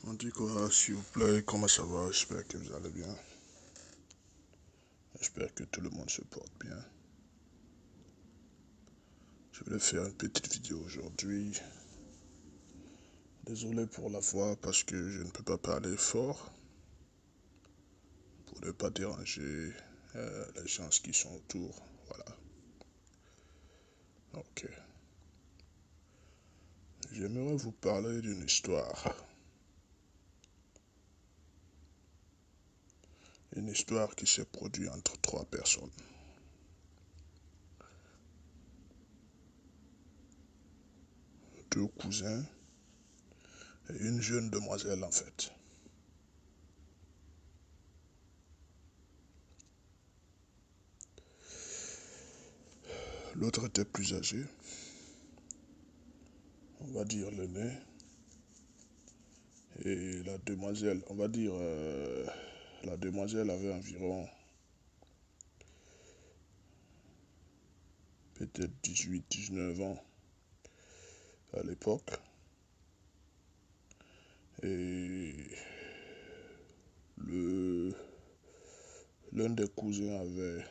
On dit quoi, s'il vous plaît, comment ça va? J'espère que vous allez bien. J'espère que tout le monde se porte bien. Je voulais faire une petite vidéo aujourd'hui. Désolé pour la voix parce que je ne peux pas parler fort pour ne pas déranger les gens qui sont autour. Voilà. Ok. J'aimerais vous parler d'une histoire. Une histoire qui s'est produite entre trois personnes. Deux cousins et une jeune demoiselle en fait. L'autre était plus âgé, on va dire l'aîné, et la demoiselle, on va dire, la demoiselle avait environ peut-être 18-19 ans à l'époque. Et l'un des cousins avait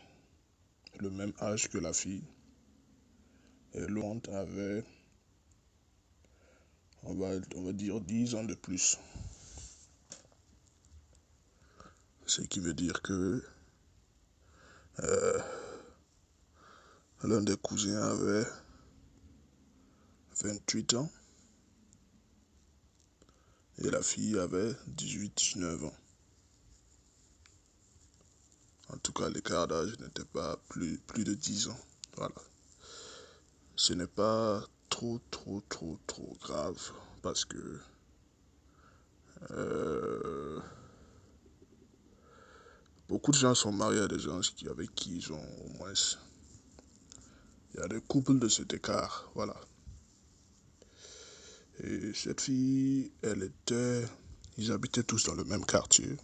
le même âge que la fille. Et l'autre avait, on va dire, 10 ans de plus. Ce qui veut dire que l'un des cousins avait 28 ans et la fille avait 18-19 ans. En tout cas, l'écart d'âge n'était pas plus de 10 ans. Voilà. Ce n'est pas trop grave parce que beaucoup de gens sont mariés à des gens avec qui ils ont au moins... Il y a des couples de cet écart, voilà. Et cette fille, ils habitaient tous dans le même quartier.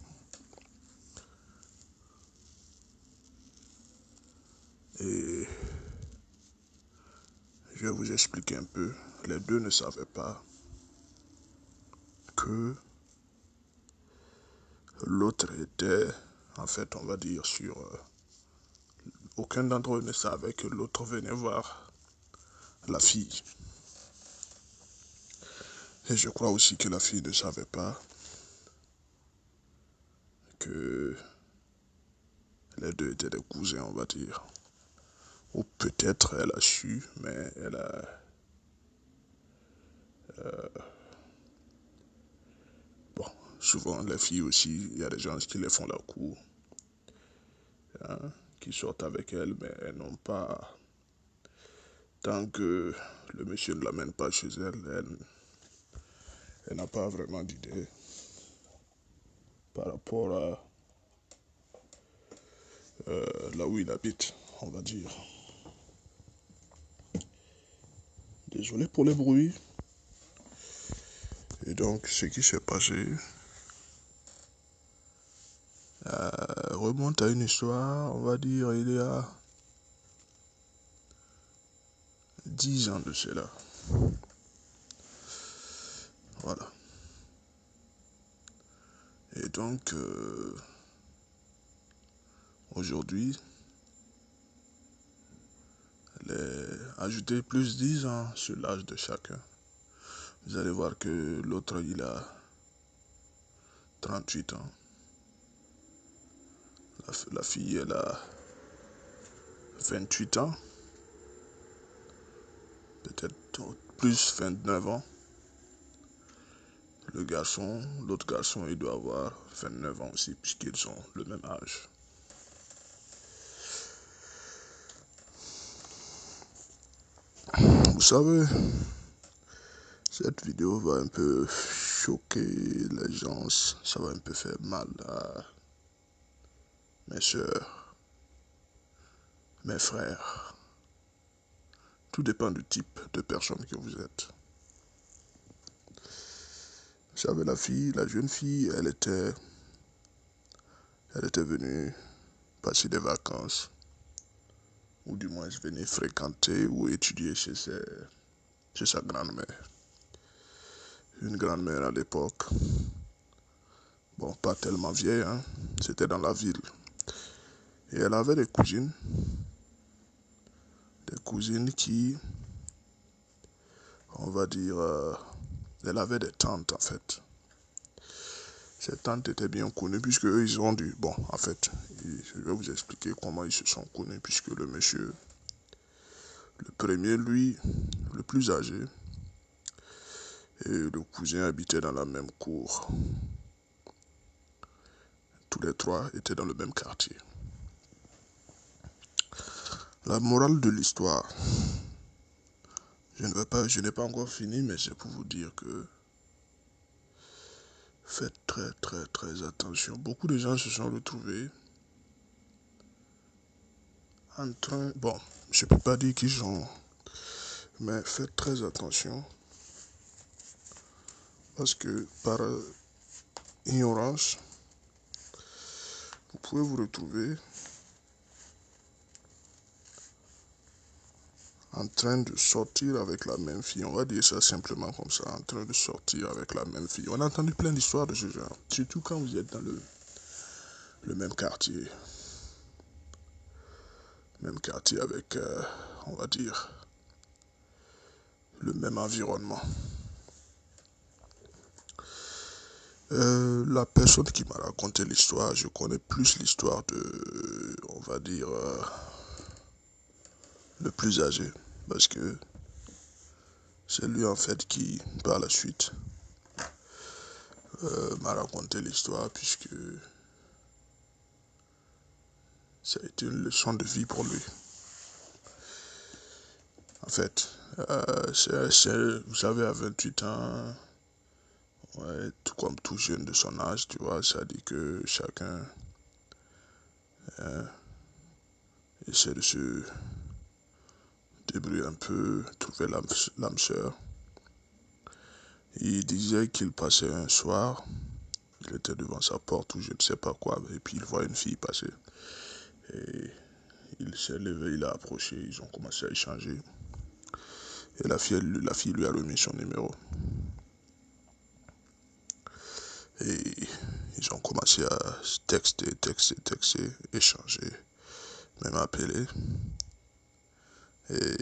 Et je vais vous expliquer un peu. Les deux ne savaient pas que l'autre était, en fait, on va dire, aucun d'entre eux ne savait que l'autre venait voir la fille. Et je crois aussi que la fille ne savait pas que les deux étaient des cousins, on va dire. Ou peut-être elle a su, mais elle a... Bon, souvent les filles aussi, il y a des gens qui les font la cour, hein, qui sortent avec elles, mais elles n'ont pas... Tant que le monsieur ne l'amène pas chez elle, elle n'a pas vraiment d'idée par rapport à là où il habite, on va dire. Désolé pour les bruits. Et donc, ce qui s'est passé remonte à une histoire, on va dire, il y a 10 ans de cela. Voilà. Et donc, aujourd'hui, ajoutez plus 10 ans sur l'âge de chacun. Vous allez voir que l'autre, il a 38 ans. La fille, elle a 28 ans. Peut-être plus 29 ans. L'autre garçon, il doit avoir 29 ans aussi, puisqu'ils ont le même âge. Vous savez, cette vidéo va un peu choquer les gens, ça va un peu faire mal à mes soeurs, mes frères. Tout dépend du type de personne que vous êtes. Vous savez, la jeune fille, elle était venue passer des vacances, ou du moins venir fréquenter ou étudier chez sa grand-mère. Une grand-mère à l'époque. bon, pas tellement vieille, hein, c'était dans la ville. Et elle avait des cousines qui, on va dire, elle avait des tantes en fait. Ces tantes étaient bien connues puisque eux, ils ont dû, bon, en fait, je vais vous expliquer comment ils se sont connus puisque le monsieur, le premier, lui, le plus âgé, et le cousin habitaient dans la même cour. Tous les trois étaient dans le même quartier. La morale de l'histoire, je n'ai pas encore fini, mais c'est pour vous dire que faites très très très attention. Beaucoup de gens se sont retrouvés en train, bon, je ne peux pas dire qu'ils sont, mais faites très attention parce que par ignorance, vous pouvez vous retrouver en train de sortir avec la même fille. On va dire ça simplement comme ça, en train de sortir avec la même fille. On a entendu plein d'histoires de ce genre, surtout quand vous êtes dans le même quartier. Même quartier avec, on va dire, le même environnement. La personne qui m'a raconté l'histoire, je connais plus l'histoire de, on va dire, le plus âgé. Parce que c'est lui en fait qui, par la suite, m'a raconté l'histoire puisque ça a été une leçon de vie pour lui. En fait, vous savez, à 28 ans, ouais, tout comme tout jeune de son âge, tu vois, ça dit que chacun essaie de se débrouiller un peu, trouver l'âme sœur. Il disait qu'il passait un soir, il était devant sa porte ou je ne sais pas quoi, et puis il voit une fille passer. Et il s'est levé, il a approché, ils ont commencé à échanger. Et la fille lui a remis son numéro. Et ils ont commencé à texter, échanger, même appeler. Et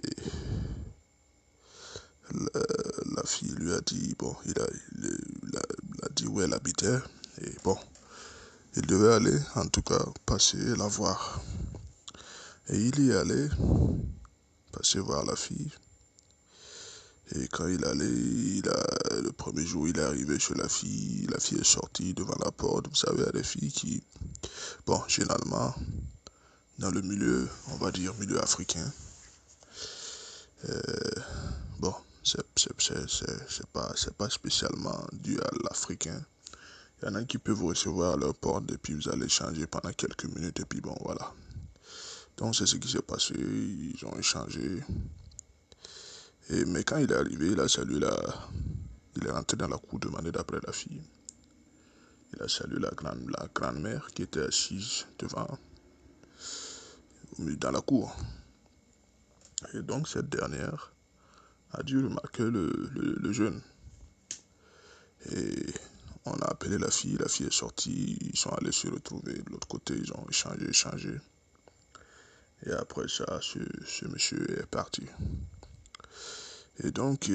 la fille lui a dit, bon, il a dit où elle habitait. Et bon, il devait aller, en tout cas, passer la voir. Et il y allait, passer voir la fille. Et quand il allait, le premier jour, il est arrivé chez la fille est sortie devant la porte. Vous savez, il y a des filles qui, bon, généralement, dans le milieu, on va dire milieu africain, bon, c'est pas spécialement dû à l'africain. Il y en a qui peuvent vous recevoir à leur porte et puis vous allez échanger pendant quelques minutes et puis bon, voilà. Donc c'est ce qui s'est passé, ils ont échangé. Mais quand il est arrivé, il a salué il est rentré dans la cour demander d'après la fille. Il a salué la grand-mère qui était assise dans la cour. Et donc cette dernière a dû remarquer le jeune. Et on a appelé la fille est sortie, ils sont allés se retrouver de l'autre côté, ils ont échangé. Et après ça, ce monsieur est parti. Et donc,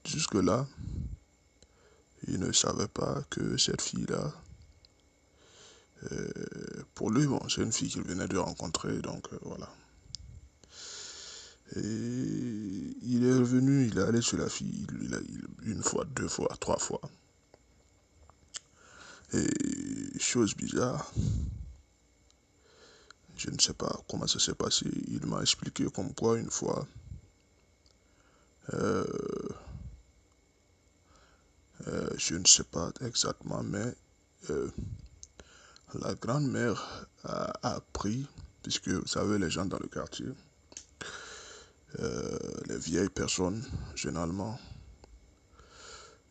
jusque-là, il ne savait pas que cette fille-là, pour lui, bon, c'est une fille qu'il venait de rencontrer, donc voilà. Et il est revenu, il est allé chez la fille, une fois, deux fois, trois fois. Et chose bizarre, je ne sais pas comment ça s'est passé, il m'a expliqué comme quoi une fois, je ne sais pas exactement, mais la grand-mère a appris, puisque vous savez, les gens dans le quartier, les vieilles personnes, généralement,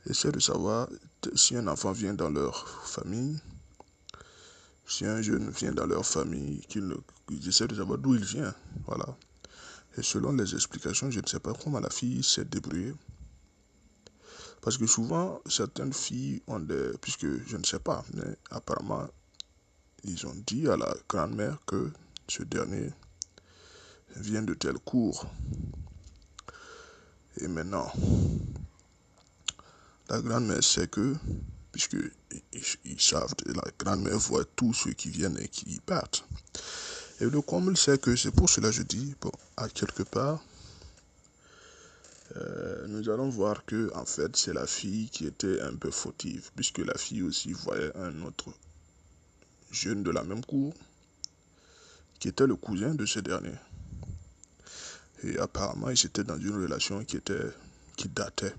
essaient de savoir si un enfant vient dans leur famille, si un jeune vient dans leur famille, ils essaient de savoir d'où il vient. Voilà. Et selon les explications, je ne sais pas comment la fille s'est débrouillée Parce que souvent, certaines filles ont des... Puisque je ne sais pas, mais apparemment, ils ont dit à la grand-mère que ce dernier vient de tel cours. Et maintenant, la grand-mère sait que, puisque ils savent, la grand-mère voit tous ceux qui viennent et qui partent. Et le comble, c'est que c'est pour cela que je dis, bon, à quelque part, nous allons voir que, en fait, c'est la fille qui était un peu fautive, puisque la fille aussi voyait un autre jeune de la même cour, qui était le cousin de ce dernier. Et apparemment, ils étaient dans une relation qui datait.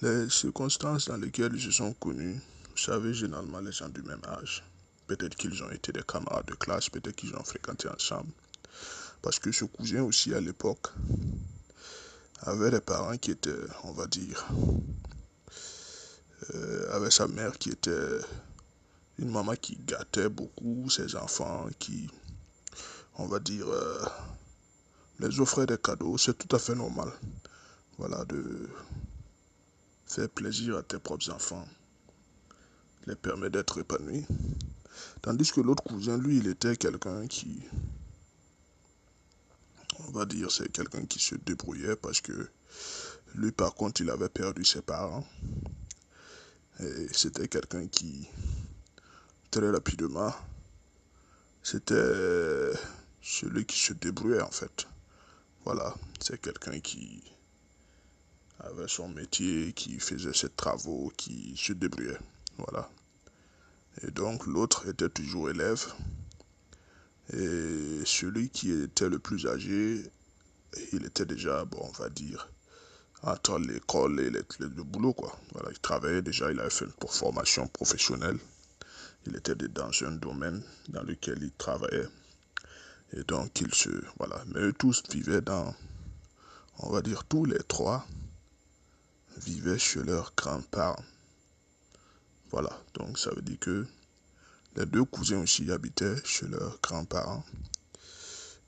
Les circonstances dans lesquelles ils se sont connus, vous savez, généralement, les gens du même âge, peut-être qu'ils ont été des camarades de classe, peut-être qu'ils ont fréquenté ensemble. Parce que ce cousin aussi, à l'époque, avait des parents qui étaient, on va dire, avait sa mère qui était une maman qui gâtait beaucoup ses enfants, qui, on va dire, les offrait des cadeaux. C'est tout à fait normal, voilà, de faire plaisir à tes propres enfants, les permet d'être épanouis. Tandis que l'autre cousin, lui, il était quelqu'un qui, on va dire, c'est quelqu'un qui se débrouillait parce que lui, par contre, il avait perdu ses parents. Et c'était quelqu'un qui, très rapidement, c'était celui qui se débrouillait en fait. Voilà, c'est quelqu'un qui avait son métier, qui faisait ses travaux, qui se débrouillait. Voilà. Et donc l'autre était toujours élève. Et celui qui était le plus âgé, il était déjà, bon, on va dire, entre l'école et le boulot, quoi. Voilà, il travaillait déjà, il avait fait une formation professionnelle. Il était dans un domaine dans lequel il travaillait. Et donc, voilà. Mais eux tous vivaient on va dire, tous les trois vivaient chez leurs grands-parents. Voilà. Donc, ça veut dire que les deux cousins aussi habitaient chez leurs grands-parents.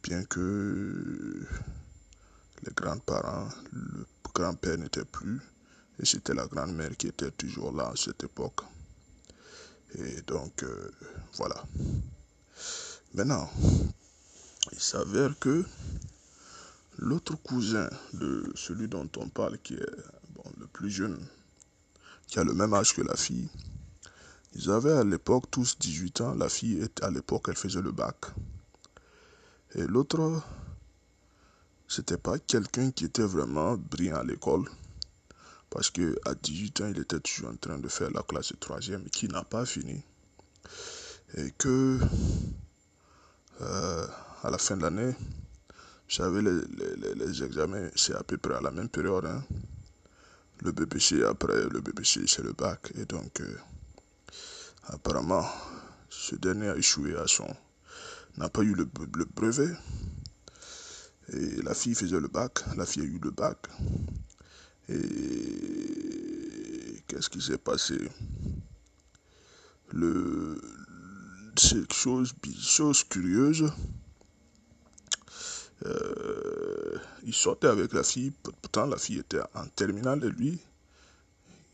Bien que les grands-parents, le grand-père n'était plus. Et c'était la grand-mère qui était toujours là à cette époque. Et donc, voilà. Maintenant, il s'avère que l'autre cousin de celui dont on parle, qui est bon, le plus jeune, qui a le même âge que la fille, ils avaient à l'époque tous 18 ans. La fille, à l'époque, elle faisait le bac. Et l'autre, c'était pas quelqu'un qui était vraiment brillant à l'école. Parce qu'à 18 ans, il était toujours en train de faire la classe de 3e, qui n'a pas fini. Et que, à la fin de l'année, vous savez, les examens, c'est à peu près à la même période. Hein. Le BPC, après le BPC, c'est le bac. Et donc, apparemment, ce dernier a échoué n'a pas eu le brevet. Et la fille faisait le bac. La fille a eu le bac. Et qu'est-ce qui s'est passé? C'est chose curieuse. Il sortait avec la fille. Pourtant, la fille était en terminale et lui,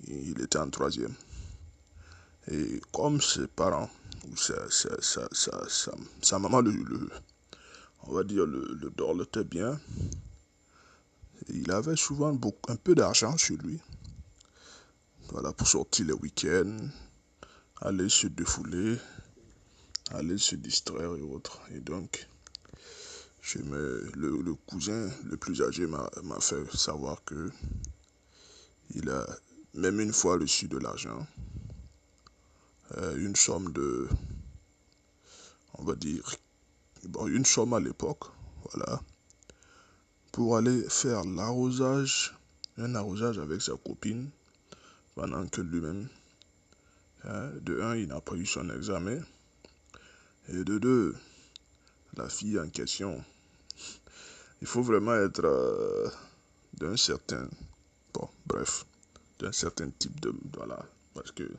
il était en 3e. Et comme ses parents, ou sa maman, on va dire, le dorlotait bien, il avait souvent un peu d'argent sur lui. Voilà, pour sortir les week-ends, aller se défouler, aller se distraire et autres. Et donc, le cousin le plus âgé m'a fait savoir que il a même une fois reçu de l'argent, une somme on va dire, bon, une somme à l'époque, voilà, pour aller faire un arrosage avec sa copine, pendant que lui-même, de un, il n'a pas eu son examen, et de deux, la fille en question, il faut vraiment être d'un certain, bon, bref, d'un certain type voilà, parce que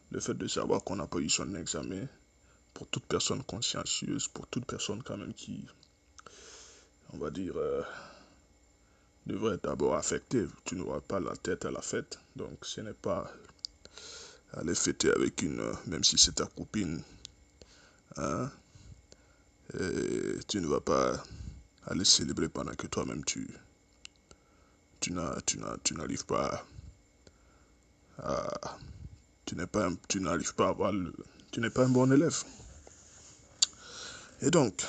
le fait de savoir qu'on n'a pas eu son examen, pour toute personne consciencieuse, pour toute personne quand même qui, on va dire, devrait être d'abord affecté. Tu n'auras pas la tête à la fête. Donc ce n'est pas aller fêter avec même si c'est ta copine, hein, et tu ne vas pas aller célébrer pendant que toi-même tu n'arrives pas à, tu n'arrives pas à avoir tu n'es pas un bon élève. Et donc,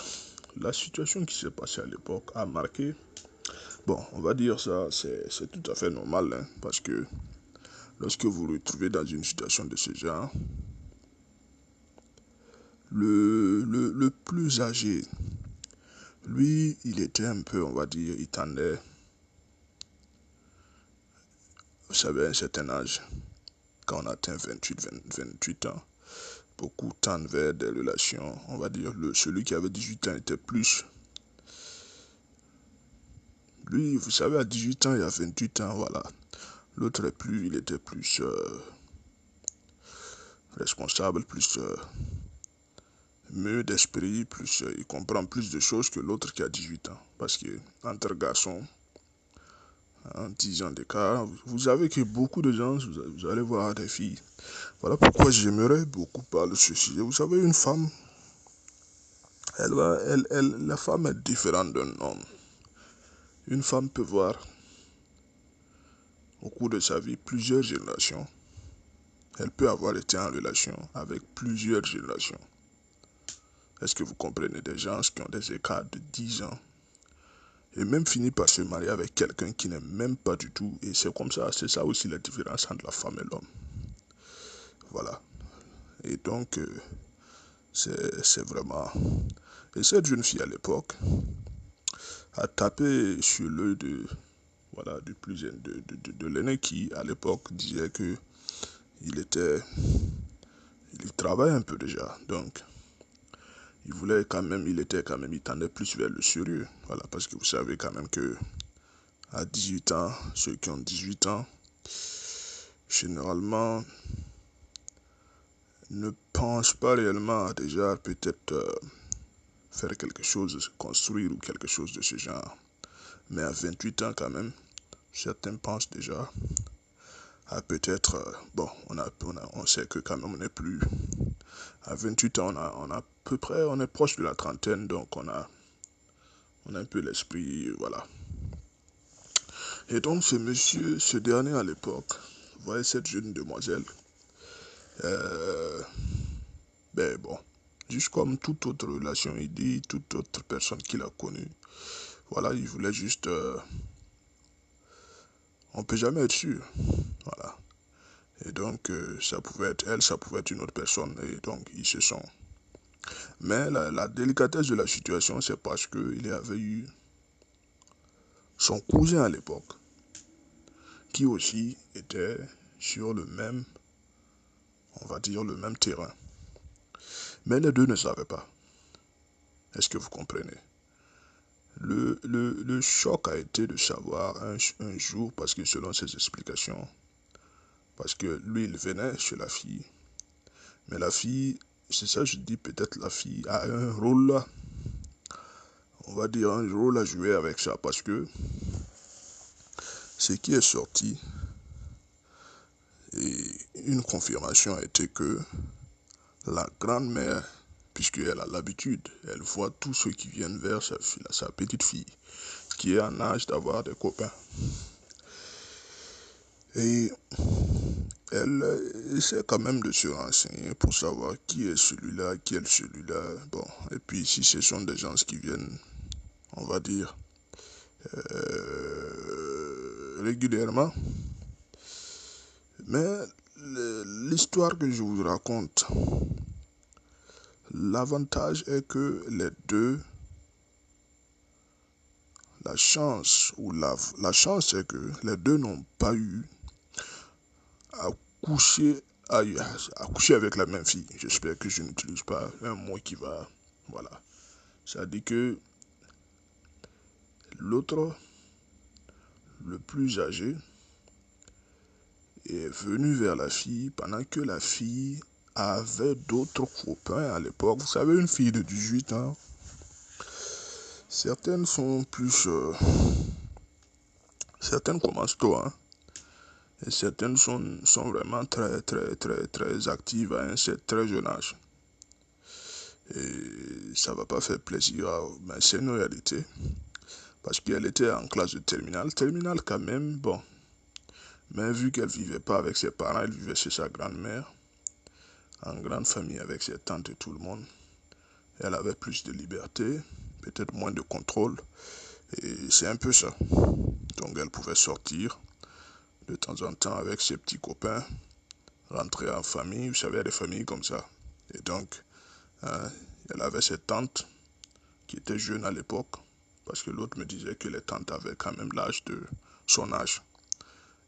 la situation qui s'est passée à l'époque a marqué, bon, on va dire ça, c'est tout à fait normal, hein, parce que lorsque vous vous retrouvez dans une situation de ce genre, le plus âgé, lui, il était un peu, on va dire, il tendait, vous savez, à un certain âge, quand on atteint 28 ans, beaucoup tendent vers des relations, on va dire, celui qui avait 18 ans était plus. Lui, vous savez, à 18 ans et à 28 ans, voilà. L'autre est plus, il était plus responsable, plus mieux d'esprit, plus il comprend plus de choses que l'autre qui a 18 ans. Parce que entre garçons, en 10 ans d'écart, vous savez que beaucoup de gens, vous allez voir des filles. Voilà pourquoi j'aimerais beaucoup parler de ce sujet. Vous savez, une femme, la femme est différente d'un homme. Une femme peut voir au cours de sa vie plusieurs générations. Elle peut avoir été en relation avec plusieurs générations. Est-ce que vous comprenez des gens qui ont des écarts de 10 ans et même finir par se marier avec quelqu'un qui n'est même pas du tout. Et c'est comme ça, c'est ça aussi la différence entre la femme et l'homme. Voilà. Et donc, c'est vraiment... Et cette jeune fille à l'époque a tapé sur l'œil voilà, du plus de l'aîné qui, à l'époque, disait que il travaille un peu déjà. Donc, il voulait quand même, il tendait plus vers le sérieux. Voilà, parce que vous savez quand même que à 18 ans, ceux qui ont 18 ans, généralement, ne pensent pas réellement à déjà peut-être faire quelque chose, construire ou quelque chose de ce genre. Mais à 28 ans quand même, certains pensent déjà à peut-être, bon, on sait que quand même on n'est plus, à 28 ans on a à peu près, on est proche de la trentaine, donc on a un peu l'esprit, voilà. Et donc ce dernier à l'époque, voyait cette jeune demoiselle, euh, ben bon, juste comme toute autre relation, il dit, toute autre personne qu'il a connue, voilà, il voulait juste, on peut jamais être sûr, voilà. Et donc, ça pouvait être elle, ça pouvait être une autre personne, et donc ils se sont. Mais la délicatesse de la situation, c'est parce qu'il y avait eu son cousin à l'époque, qui aussi était sur le même, on va dire, le même terrain. Mais les deux ne savaient pas. Est-ce que vous comprenez? Le choc a été de savoir un jour, parce que selon ses explications, parce que lui, il venait chez la fille. Mais la fille, c'est ça je dis, peut-être la fille a un rôle, on va dire un rôle à jouer avec ça, parce que ce qui est sorti, et une confirmation a été que la grand-mère, puisqu'elle a l'habitude, elle voit tous ceux qui viennent vers sa petite fille, qui est en âge d'avoir des copains. Et elle essaie quand même de se renseigner pour savoir qui est celui-là, qui est celui-là. Bon, et puis si ce sont des gens qui viennent, on va dire, régulièrement. Mais l'histoire que je vous raconte, l'avantage est que les deux, la chance c'est que les deux n'ont pas eu à coucher, à coucher avec la même fille. J'espère que je n'utilise pas un mot qui va, voilà. Ça dit que l'autre, le plus âgé, est venu vers la fille pendant que la fille avait d'autres copains à l'époque. Vous savez, une fille de 18 ans, certaines sont plus, certaines commencent tôt, hein, et certaines sont vraiment très actives à un très jeune âge. Et ça va pas faire plaisir, mais c'est une réalité. Parce qu'elle était en classe de terminale. Terminale quand même, bon. Mais vu qu'elle vivait pas avec ses parents, elle vivait chez sa grand-mère, en grande famille avec ses tantes et tout le monde. Elle avait plus de liberté, peut-être moins de contrôle. Et c'est un peu ça. Donc elle pouvait sortir de temps en temps avec ses petits copains, rentrer en famille. Vous savez, il y a des familles comme ça. Et donc, hein, elle avait ses tantes qui étaient jeunes à l'époque. Parce que l'autre me disait que les tantes avaient quand même l'âge de son âge.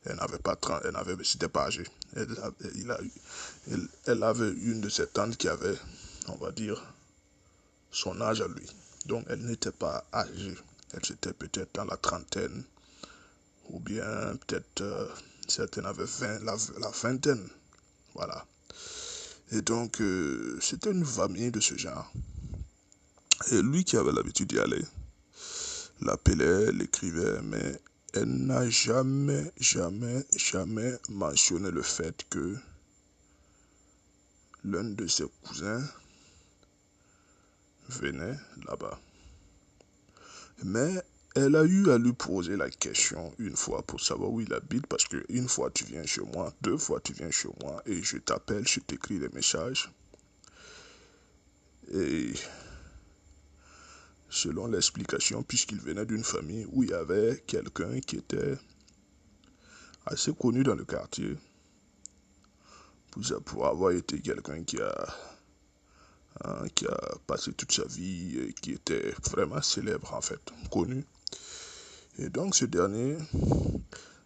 Elle n'avait pas 30, c'était pas âgée. Elle avait une de ses tantes qui avait, on va dire, son âge à lui. Donc elle n'était pas âgée. Elle était peut-être dans la trentaine, ou bien peut-être certaines avaient la vingtaine. Voilà. Et donc c'était une famille de ce genre. Et lui qui avait l'habitude d'y aller, l'appelait, l'écrivait, mais elle n'a jamais mentionné le fait que l'un de ses cousins venait là-bas. Mais elle a eu à lui poser la question une fois pour savoir où il habite, parce que une fois tu viens chez moi, deux fois tu viens chez moi, et je t'appelle, je t'écris des messages. Et selon l'explication, puisqu'il venait d'une famille où il y avait quelqu'un qui était assez connu dans le quartier, pour avoir été quelqu'un qui a passé toute sa vie et qui était vraiment célèbre en fait, connu. Et donc ce dernier,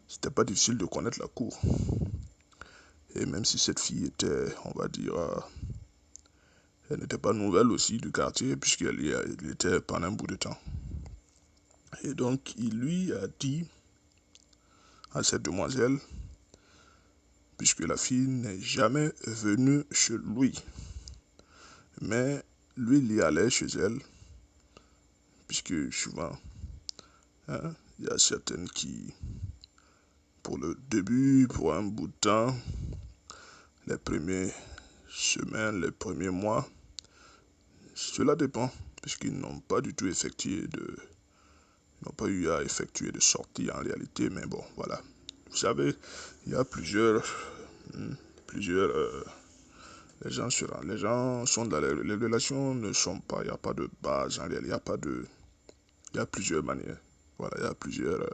c'était pas difficile de connaître la cour. Et même si cette fille était, on va dire, elle n'était pas nouvelle aussi du quartier puisqu'elle y était pendant un bout de temps. Et donc il lui a dit à cette demoiselle, puisque la fille n'est jamais venue chez lui, mais lui il y allait chez elle, puisque souvent, hein, il y a certaines qui, pour le début, pour un bout de temps, les premières semaines, les premiers mois, cela dépend, puisqu'ils n'ont pas du tout effectué ils n'ont pas eu à effectuer de sortie en réalité, mais bon, voilà. Vous savez, il y a les gens sont dans les relations ne sont pas, il n'y a pas de base en réalité, il y a plusieurs manières. Voilà, il y a plusieurs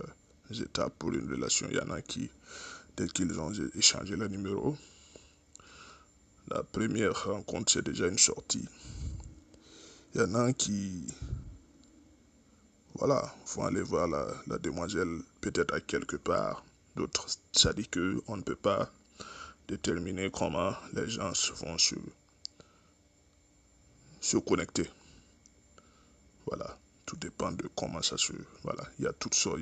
étapes pour une relation. Il y en a qui, dès qu'ils ont échangé le numéro, la première rencontre, c'est déjà une sortie. Il y en a qui, voilà, vont aller voir la demoiselle peut-être à quelque part. D'autres, ça dit qu'on ne peut pas déterminer comment les gens vont se connecter. Voilà, tout dépend de comment ça se... Voilà, il y a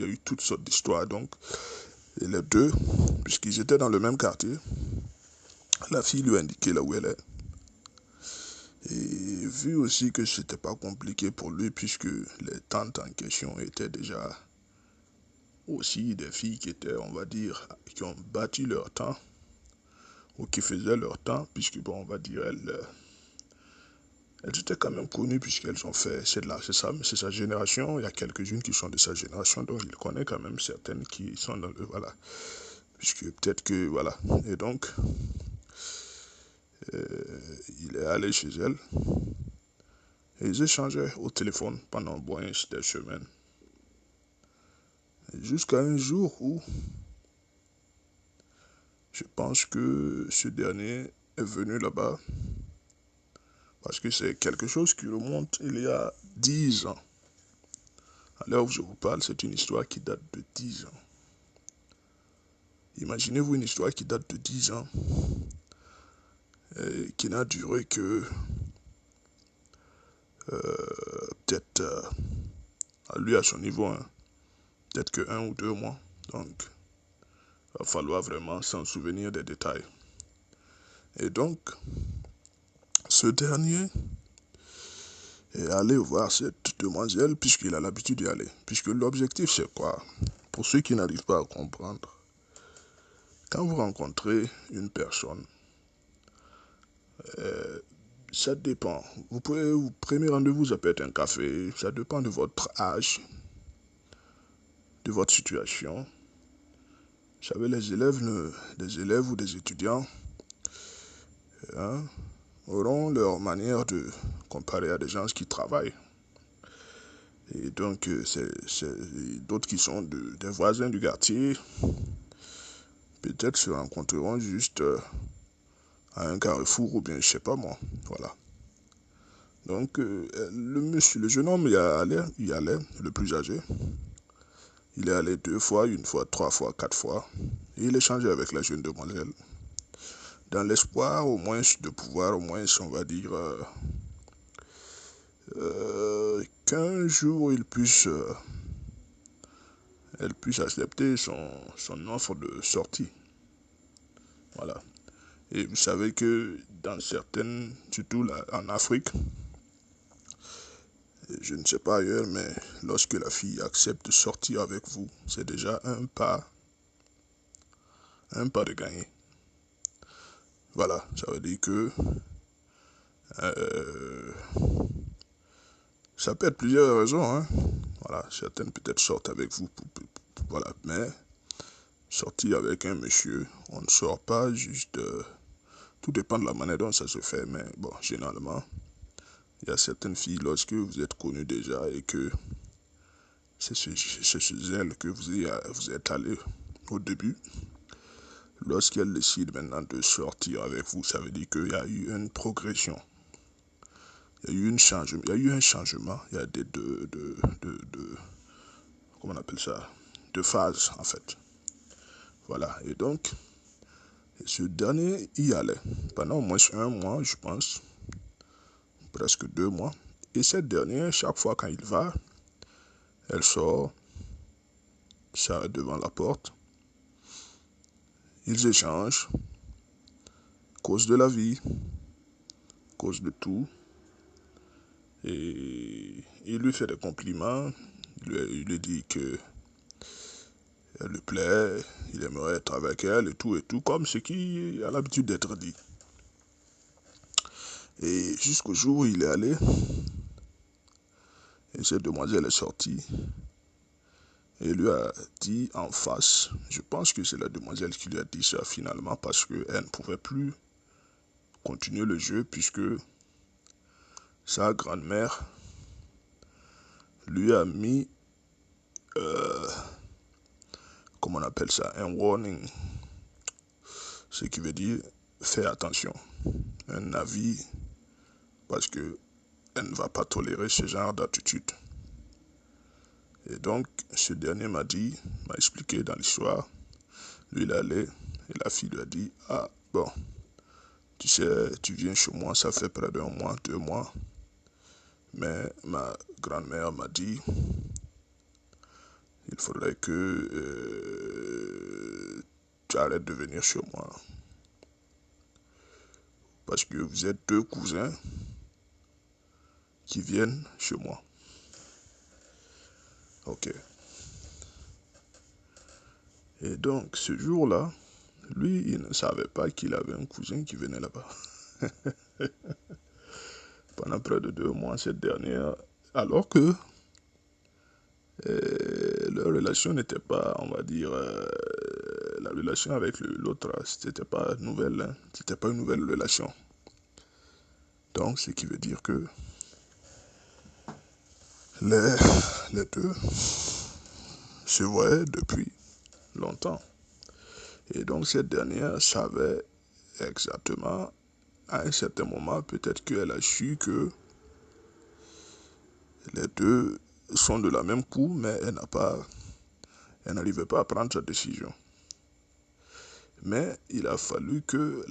eu toutes sortes d'histoires. Donc, et les deux, puisqu'ils étaient dans le même quartier, la fille lui a indiqué là où elle est. Et vu aussi que c'était pas compliqué pour lui, puisque les tantes en question étaient déjà aussi des filles qui étaient, on va dire, qui ont bâti leur temps, ou qui faisaient leur temps, puisque, bon, on va dire, elles étaient quand même connues, puisqu'elles ont fait, c'est sa génération, il y a quelques-unes qui sont de sa génération, donc il connaît quand même certaines qui sont dans le, voilà, puisque peut-être que, voilà, et donc, il est allé chez elle, et ils échangeaient au téléphone pendant des semaines. Jusqu'à un jour où je pense que ce dernier est venu là-bas parce que c'est quelque chose qui remonte il y a 10 ans. À l'heure où je vous parle, c'est une histoire qui date de 10 ans. Imaginez-vous une histoire qui date de 10 ans et qui n'a duré que peut-être lui à son niveau, hein, peut-être que 1 ou 2 mois. Donc, il va falloir vraiment s'en souvenir des détails. Et donc, ce dernier est allé voir cette demoiselle puisqu'il a l'habitude d'y aller. Puisque l'objectif c'est quoi? pour ceux qui n'arrivent pas à comprendre, quand vous rencontrez une personne, ça dépend. Vous prenez rendez-vous, ça peut être un café, ça dépend de votre âge, de votre situation. Vous savez, des élèves ou des étudiants auront leur manière de comparer à des gens qui travaillent. Et donc, c'est d'autres qui sont des voisins du quartier, peut-être se rencontreront juste à un carrefour ou bien je sais pas moi. Voilà. Donc, le jeune homme y allait, le plus âgé. Il est allé 2 fois, 1 fois, 3 fois, 4 fois. Et il échangeait avec la jeune demoiselle. Dans l'espoir, au moins, de pouvoir, au moins, on va dire, qu'un jour, elle puisse accepter son offre de sortie. Voilà. Et vous savez que dans certaines, surtout là, en Afrique, je ne sais pas ailleurs, mais lorsque la fille accepte de sortir avec vous, c'est déjà un pas de gagner. Voilà, ça veut dire que ça peut être plusieurs raisons. Hein. Voilà, certaines peut-être sortent avec vous, voilà, mais sortir avec un monsieur, on ne sort pas juste. Tout dépend de la manière dont ça se fait, mais bon, généralement, il y a certaines filles, lorsque vous êtes connu déjà et que c'est chez elles que vous êtes allé au début, lorsqu'elles décident maintenant de sortir avec vous, ça veut dire qu'il y a eu une progression. Il y a eu un changement, il y a comment on appelle ça, de phases en fait. Voilà, et donc, ce dernier y allait pendant au moins 1 mois, je pense, presque 2 mois. Et cette dernière, chaque fois quand il va, elle sort, s'arrête devant la porte, ils échangent, cause de la vie, cause de tout, et il lui fait des compliments, il lui dit que elle lui plaît, il aimerait être avec elle et tout, comme ce qui a l'habitude d'être dit. Et jusqu'au jour où il est allé, et cette demoiselle est sortie, et lui a dit en face, je pense que c'est la demoiselle qui lui a dit ça finalement, parce qu'elle ne pouvait plus continuer le jeu, puisque sa grand-mère lui a mis, comment on appelle ça, un warning, ce qui veut dire fais attention, un avis, parce que elle ne va pas tolérer ce genre d'attitude. Et donc, ce dernier m'a expliqué dans l'histoire, lui il allait, et la fille lui a dit, ah bon, tu sais, tu viens chez moi, ça fait près d'1 mois, 2 mois, mais ma grand-mère m'a dit, il faudrait que tu arrêtes de venir chez moi. Parce que vous êtes 2 cousins qui viennent chez moi. Ok. Et donc, ce jour-là, lui, il ne savait pas qu'il avait un cousin qui venait là-bas. Pendant près de 2 mois, cette dernière, alors que leur relation n'était pas, on va dire, la relation avec l'autre, c'était pas nouvelle, hein, c'était pas une nouvelle relation. Donc, ce qui veut dire que les deux se voyaient depuis longtemps. Et donc, cette dernière savait exactement, à un certain moment, peut-être qu'elle a su que les deux sont de la même cour, mais elle n'arrivait pas à prendre sa décision. Mais il a fallu que,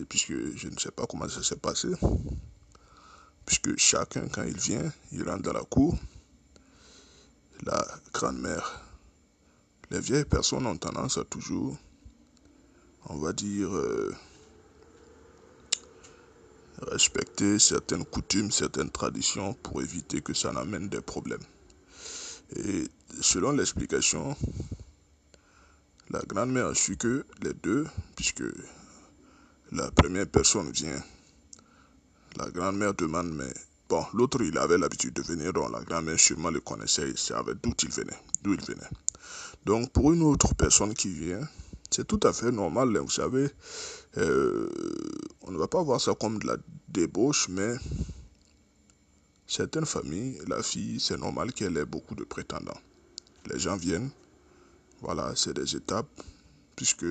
puisque je ne sais pas comment ça s'est passé, puisque chacun, quand il vient, il rentre dans la cour, la grand-mère, les vieilles personnes ont tendance à toujours, on va dire, respecter certaines coutumes, certaines traditions pour éviter que ça n'amène des problèmes. Et selon l'explication, La grand-mère a su que les deux, puisque la première personne vient, la grand-mère demande, mais bon, l'autre il avait l'habitude de venir, donc la grand-mère sûrement le connaissait, il savait d'où il venait. Donc pour une autre personne qui vient, c'est tout à fait normal, vous savez, on ne va pas voir ça comme de la débauche, mais certaines familles, la fille, c'est normal qu'elle ait beaucoup de prétendants. Les gens viennent, voilà, c'est des étapes, puisque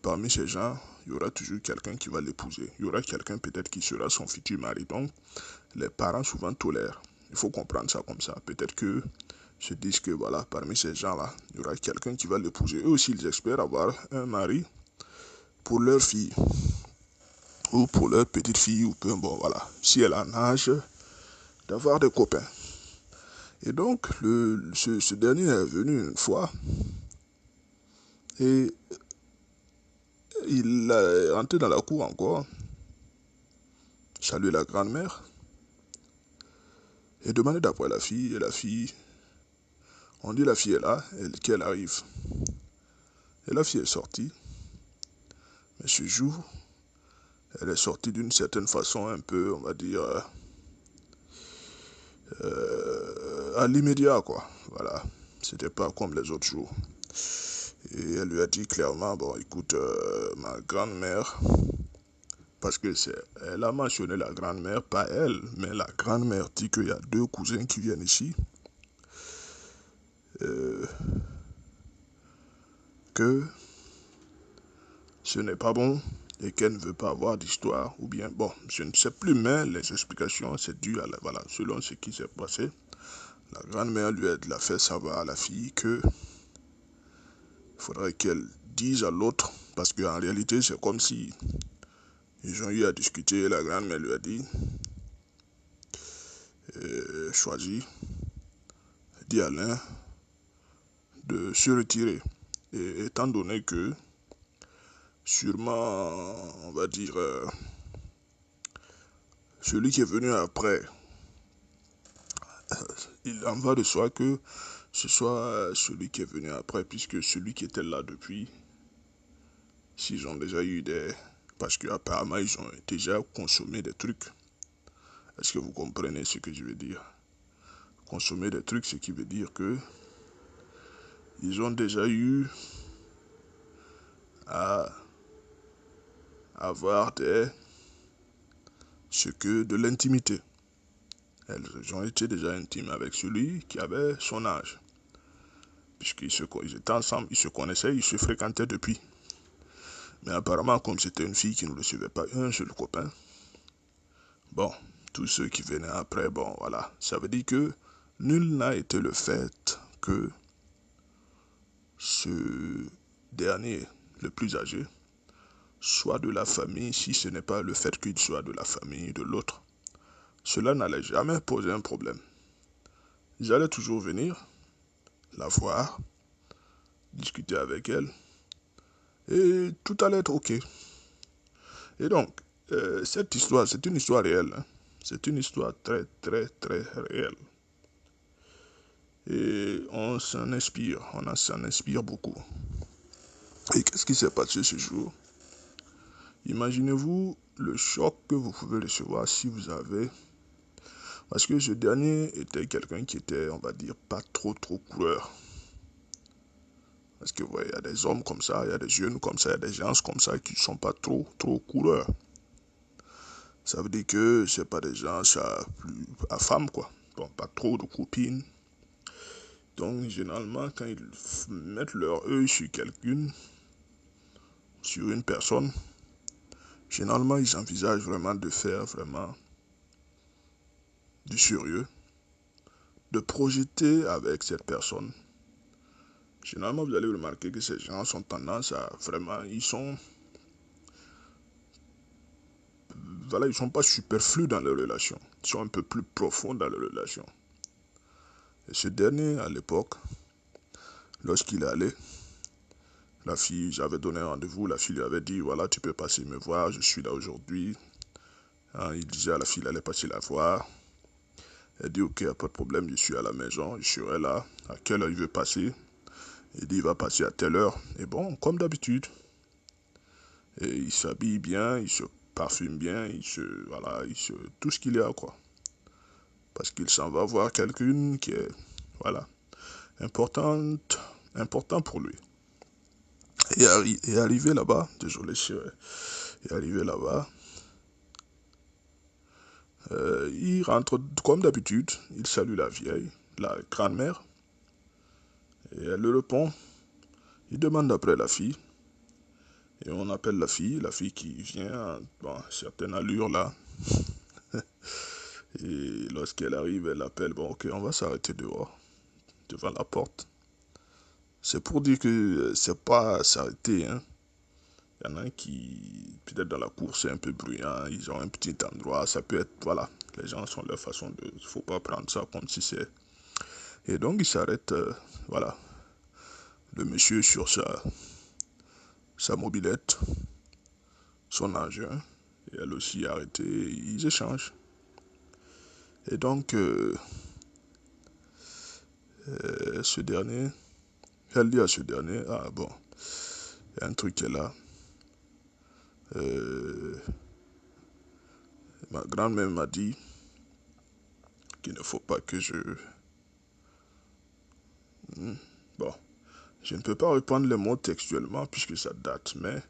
parmi ces gens, il y aura toujours quelqu'un qui va l'épouser. Il y aura quelqu'un peut-être qui sera son futur mari. Donc, les parents souvent tolèrent. Il faut comprendre ça comme ça. Peut-être que se disent que voilà, parmi ces gens-là, il y aura quelqu'un qui va l'épouser. Eux aussi, ils espèrent avoir un mari pour leur fille ou pour leur petite fille ou peu, bon voilà, si elle a un âge d'avoir des copains. Et donc, ce dernier est venu une fois et il est rentré dans la cour encore, salué la grand-mère et demandé d'après la fille. Et la fille, on dit la fille est là, qu'elle arrive. Et la fille est sortie. Mais ce jour, elle est sortie d'une certaine façon, un peu, on va dire, à l'immédiat, quoi. Voilà. C'était pas comme les autres jours. Et elle lui a dit clairement, bon, écoute, ma grand-mère, parce que elle a mentionné la grand-mère, pas elle, mais la grand-mère dit qu'il y a deux cousins qui viennent ici, que ce n'est pas bon et qu'elle ne veut pas avoir d'histoire, ou bien, bon, je ne sais plus, mais les explications, c'est dû à voilà, selon ce qui s'est passé. La grand-mère lui a fait savoir à la fille que il faudrait qu'elle dise à l'autre, parce qu'en réalité, c'est comme si ils ont eu à discuter, la grand-mère lui a dit, choisis, dit à l'un de se retirer. Et étant donné que, sûrement, on va dire, celui qui est venu après, il en va de soi que ce soit celui qui est venu après, puisque celui qui était là depuis, s'ils ont déjà eu des... Parce qu'apparemment, ils ont déjà consommé des trucs. Est-ce que vous comprenez ce que je veux dire? Consommer des trucs, ce qui veut dire que ils ont déjà eu à avoir de l'intimité. Elles ont été déjà intimes avec celui qui avait son âge. Puisqu'ils étaient ensemble, ils se connaissaient, ils se fréquentaient depuis. Mais apparemment, comme c'était une fille qui ne recevait pas un seul copain, bon, tous ceux qui venaient après, bon, voilà. Ça veut dire que nul n'a été le fait que ce dernier, le plus âgé, soit de la famille, si ce n'est pas le fait qu'il soit de la famille de l'autre. Cela n'allait jamais poser un problème. Ils allaient toujours venir, la voir, discuter avec elle, et tout allait être ok. Et donc, cette histoire, c'est une histoire réelle. Hein. C'est une histoire très, très, très réelle. Et on s'en inspire beaucoup. Et qu'est-ce qui s'est passé ce jour? Imaginez-vous le choc que vous pouvez recevoir si vous avez... Parce que ce dernier était quelqu'un qui était, on va dire, pas trop coureur. Parce que, ouais, il y a des hommes comme ça, il y a des jeunes comme ça, il y a des gens comme ça qui ne sont pas trop coureurs. Ça veut dire que c'est pas des gens à femme, quoi. Bon, pas trop de copines. Donc, généralement, quand ils mettent leur œil sur quelqu'une, sur une personne, généralement, ils envisagent vraiment de faire vraiment du sérieux, de projeter avec cette personne. Généralement, vous allez remarquer que ces gens sont tendance à vraiment, voilà, ils sont pas superflus dans leur relation. Ils sont un peu plus profonds dans leur relation. Et ce dernier, à l'époque, lorsqu'il est allé, la fille, j'avais donné un rendez-vous, la fille lui avait dit, voilà, tu peux passer me voir, je suis là aujourd'hui. Hein, il disait à la fille, il allait passer la voir. Elle dit, ok, pas de problème, je suis à la maison, je serai là. À quelle heure il veut passer? Il dit il va passer à telle heure. Et bon, comme d'habitude. Et il s'habille bien, il se parfume bien, voilà, tout ce qu'il y a, quoi. Parce qu'il s'en va voir quelqu'une qui est, voilà, importante, important pour lui. Et arrivé là-bas, désolé, et arrivé là-bas, il rentre comme d'habitude, il salue la vieille, la grand-mère, et elle le répond. Il demande après la fille, et on appelle la fille qui vient, bon, certaine allure là. Et lorsqu'elle arrive, elle appelle, bon ok, on va s'arrêter dehors, devant la porte. C'est pour dire que c'est pas s'arrêter, hein. Il y en a qui, peut-être dans la cour, c'est un peu bruyant, ils ont un petit endroit, ça peut être, voilà, les gens sont leur façon de, il faut pas prendre ça comme si c'est... Et donc, il s'arrête, voilà, le monsieur sur sa mobilette, son engin, et elle aussi arrêtée, ils échangent. Et donc, ce dernier, elle dit à ce dernier, ah bon, il y a un truc qui est là. Ma grand-mère m'a dit qu'il ne faut pas que je... Bon, je ne peux pas reprendre les mots textuellement puisque ça date, mais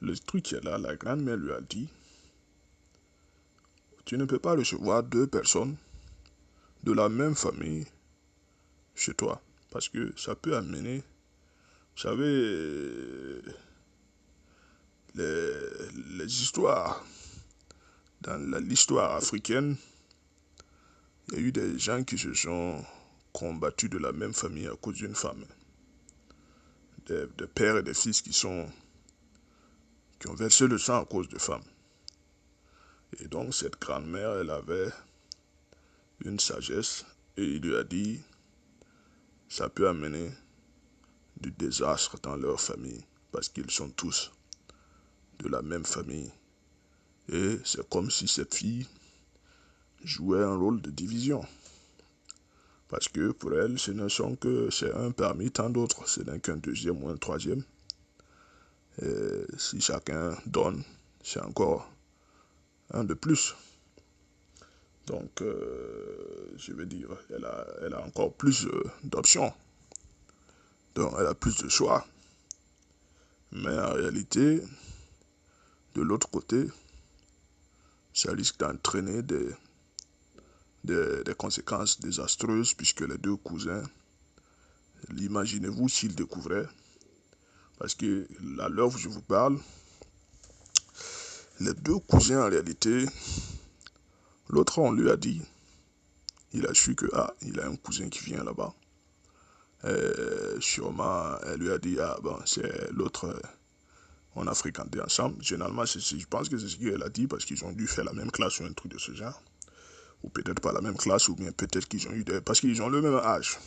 le truc qui est là, la grand-mère lui a dit, tu ne peux pas recevoir deux personnes de la même famille chez toi, parce que ça peut amener, vous savez, les histoires, dans l'histoire africaine, il y a eu des gens qui se sont combattus de la même famille à cause d'une femme. Des pères et des fils qui ont versé le sang à cause de femmes. Et donc cette grand-mère, elle avait une sagesse et il lui a dit, ça peut amener du désastre dans leur famille parce qu'ils sont tous de la même famille. Et c'est comme si cette fille jouait un rôle de division. Parce que pour elle, ce ne sont que, c'est un parmi tant d'autres, ce n'est qu'un deuxième ou un troisième. Et si chacun donne, c'est encore un de plus. Donc, je veux dire, elle a encore plus d'options. Donc, elle a plus de choix. Mais en réalité, de l'autre côté, ça risque d'entraîner des conséquences désastreuses puisque les deux cousins, l'imaginez-vous s'ils découvraient, parce que à l'heure où je vous parle, les deux cousins en réalité, l'autre on lui a dit, il a su que il a un cousin qui vient là-bas. Sûrement, elle lui a dit, ah bon, c'est l'autre, on a fréquenté ensemble. Généralement, je pense que c'est ce qu'elle a dit parce qu'ils ont dû faire la même classe ou un truc de ce genre. Ou peut-être pas la même classe, ou bien peut-être qu'ils ont eu des... Parce qu'ils ont le même âge.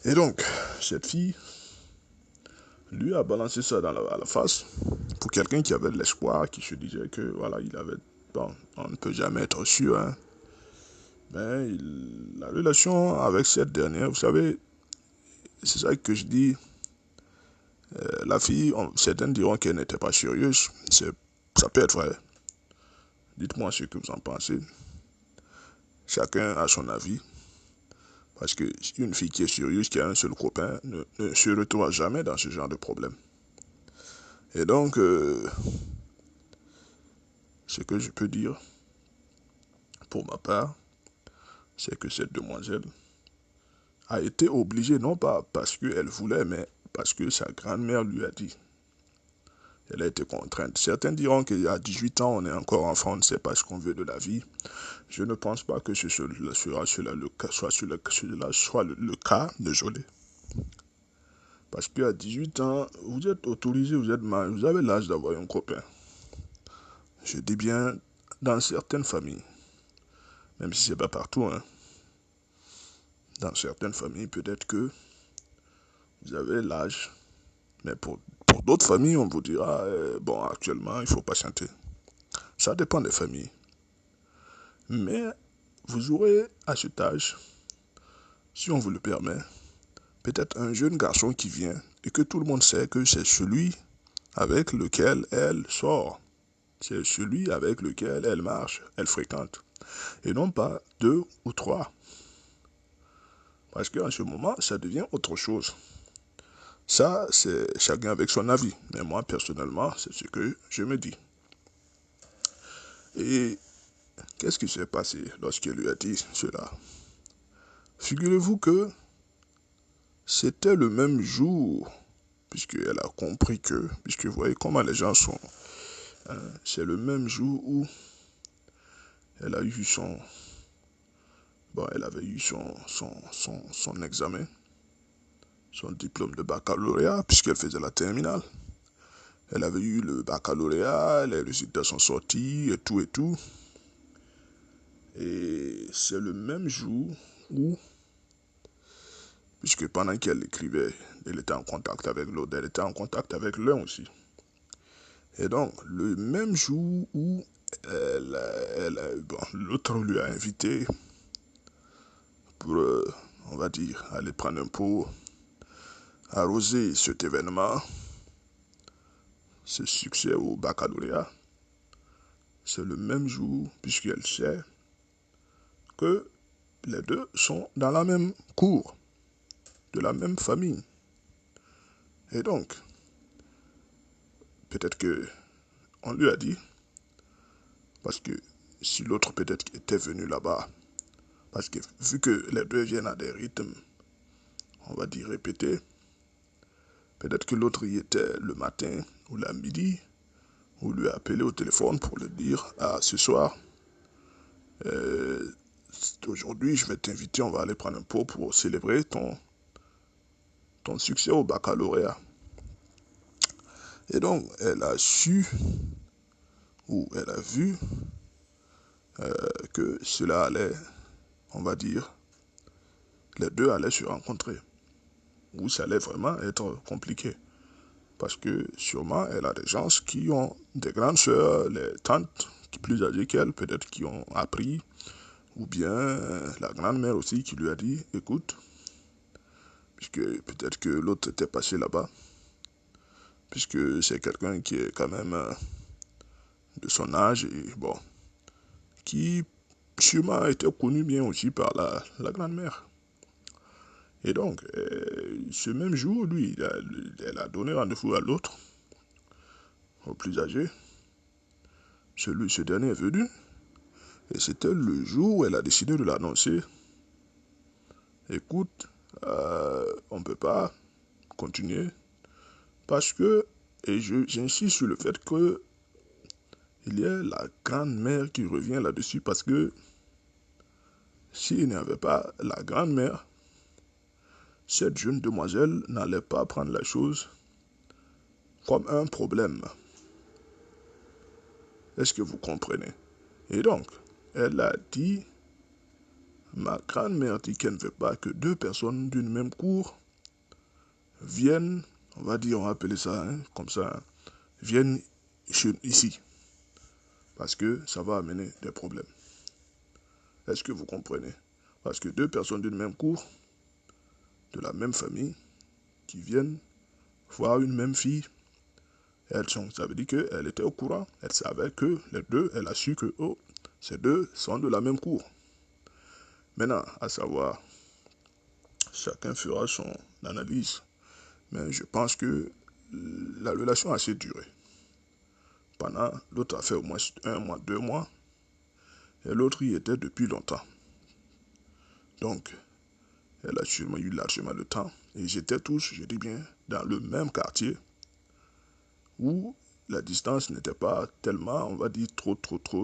Et donc, cette fille lui a balancé ça à la face pour quelqu'un qui avait de l'espoir, qui se disait que, voilà, il avait... Bon, on ne peut jamais être sûr, hein. Mais la relation avec cette dernière, vous savez, c'est ça que je dis, la fille, certains diront qu'elle n'était pas sérieuse, ça peut être vrai. Dites-moi ce que vous en pensez. Chacun a son avis. Parce qu'une fille qui est sérieuse, qui a un seul copain, ne se retrouve jamais dans ce genre de problème. Et donc, ce que je peux dire, pour ma part, c'est que cette demoiselle a été obligée, non pas parce qu'elle voulait, mais parce que sa grand-mère lui a dit. Elle a été contrainte. Certains diront qu'à 18 ans, on est encore enfant, on ne sait pas ce qu'on veut de la vie. Je ne pense pas que ce soit le cas, désolé. Parce qu'à 18 ans, vous êtes autorisé, vous êtes marié, vous avez l'âge d'avoir un copain. Je dis bien dans certaines familles, même si c'est pas partout, hein. Dans certaines familles, peut-être que vous avez l'âge, mais pour d'autres familles, on vous dira, bon, actuellement, il faut patienter. Ça dépend des familles. Mais vous aurez à cet âge, si on vous le permet, peut-être un jeune garçon qui vient et que tout le monde sait que c'est celui avec lequel elle sort. C'est celui avec lequel elle marche, elle fréquente. Et non pas deux ou trois. Parce qu'en ce moment, ça devient autre chose. Ça, c'est chacun avec son avis. Mais moi, personnellement, c'est ce que je me dis. Et qu'est-ce qui s'est passé lorsqu'elle lui a dit cela? Figurez-vous que c'était le même jour, puisqu'elle a compris que, puisque vous voyez comment les gens sont, hein, c'est le même jour où elle a eu elle avait eu son examen, son diplôme de baccalauréat, puisqu'elle faisait la terminale. Elle avait eu le baccalauréat, les résultats sont sortis et tout et tout. Et c'est le même jour où, puisque pendant qu'elle écrivait, elle était en contact avec l'autre, elle était en contact avec l'un aussi. Et donc, le même jour où l'autre lui a invité pour, on va dire, aller prendre un pot, arroser cet événement, ce succès au baccalauréat, c'est le même jour, puisqu'elle sait que les deux sont dans la même cour, de la même famille. Et donc, peut-être que on lui a dit, parce que si l'autre peut-être était venu là-bas, parce que vu que les deux viennent à des rythmes, on va dire répétés, peut-être que l'autre y était le matin ou la midi, ou lui a appelé au téléphone pour lui dire, ah, ce soir, aujourd'hui je vais t'inviter, on va aller prendre un pot pour célébrer ton succès au baccalauréat. Et donc, elle a su, ou elle a vu, que cela allait, on va dire, les deux allaient se rencontrer, ou ça allait vraiment être compliqué. Parce que sûrement, elle a des gens qui ont des grandes sœurs, les tantes qui plus âgées qu'elle, peut-être qui ont appris, ou bien la grand-mère aussi qui lui a dit, écoute, puisque peut-être que l'autre était passé là-bas, puisque c'est quelqu'un qui est quand même de son âge, et bon, qui sûrement a été connu bien aussi par la grand-mère. Et donc, ce même jour, lui, elle a donné rendez-vous à l'autre, au plus âgé. Ce dernier est venu, et c'était le jour où elle a décidé de l'annoncer. Écoute, on ne peut pas continuer, parce que, et j'insiste sur le fait que il y a la grand-mère qui revient là-dessus, parce que s'il n'y avait pas la grand-mère, cette jeune demoiselle n'allait pas prendre la chose comme un problème. Est-ce que vous comprenez? Et donc, elle a dit, ma grand-mère dit qu'elle ne veut pas que deux personnes d'une même cour viennent, on va dire, on va appeler ça comme ça, viennent ici. Parce que ça va amener des problèmes. Est-ce que vous comprenez? Parce que deux personnes d'une même cour, de la même famille, qui viennent voir une même fille, ça veut dire qu'elle était au courant, elle savait que les deux, elle a su que, oh, ces deux sont de la même cour. Maintenant, à savoir, chacun fera son analyse, mais je pense que la relation a assez duré. Pendant, l'autre a fait au moins 1 mois, 2 mois, et l'autre y était depuis longtemps. Donc, elle a sûrement eu largement le temps, et ils étaient tous, je dis bien, dans le même quartier, où la distance n'était pas tellement, on va dire, trop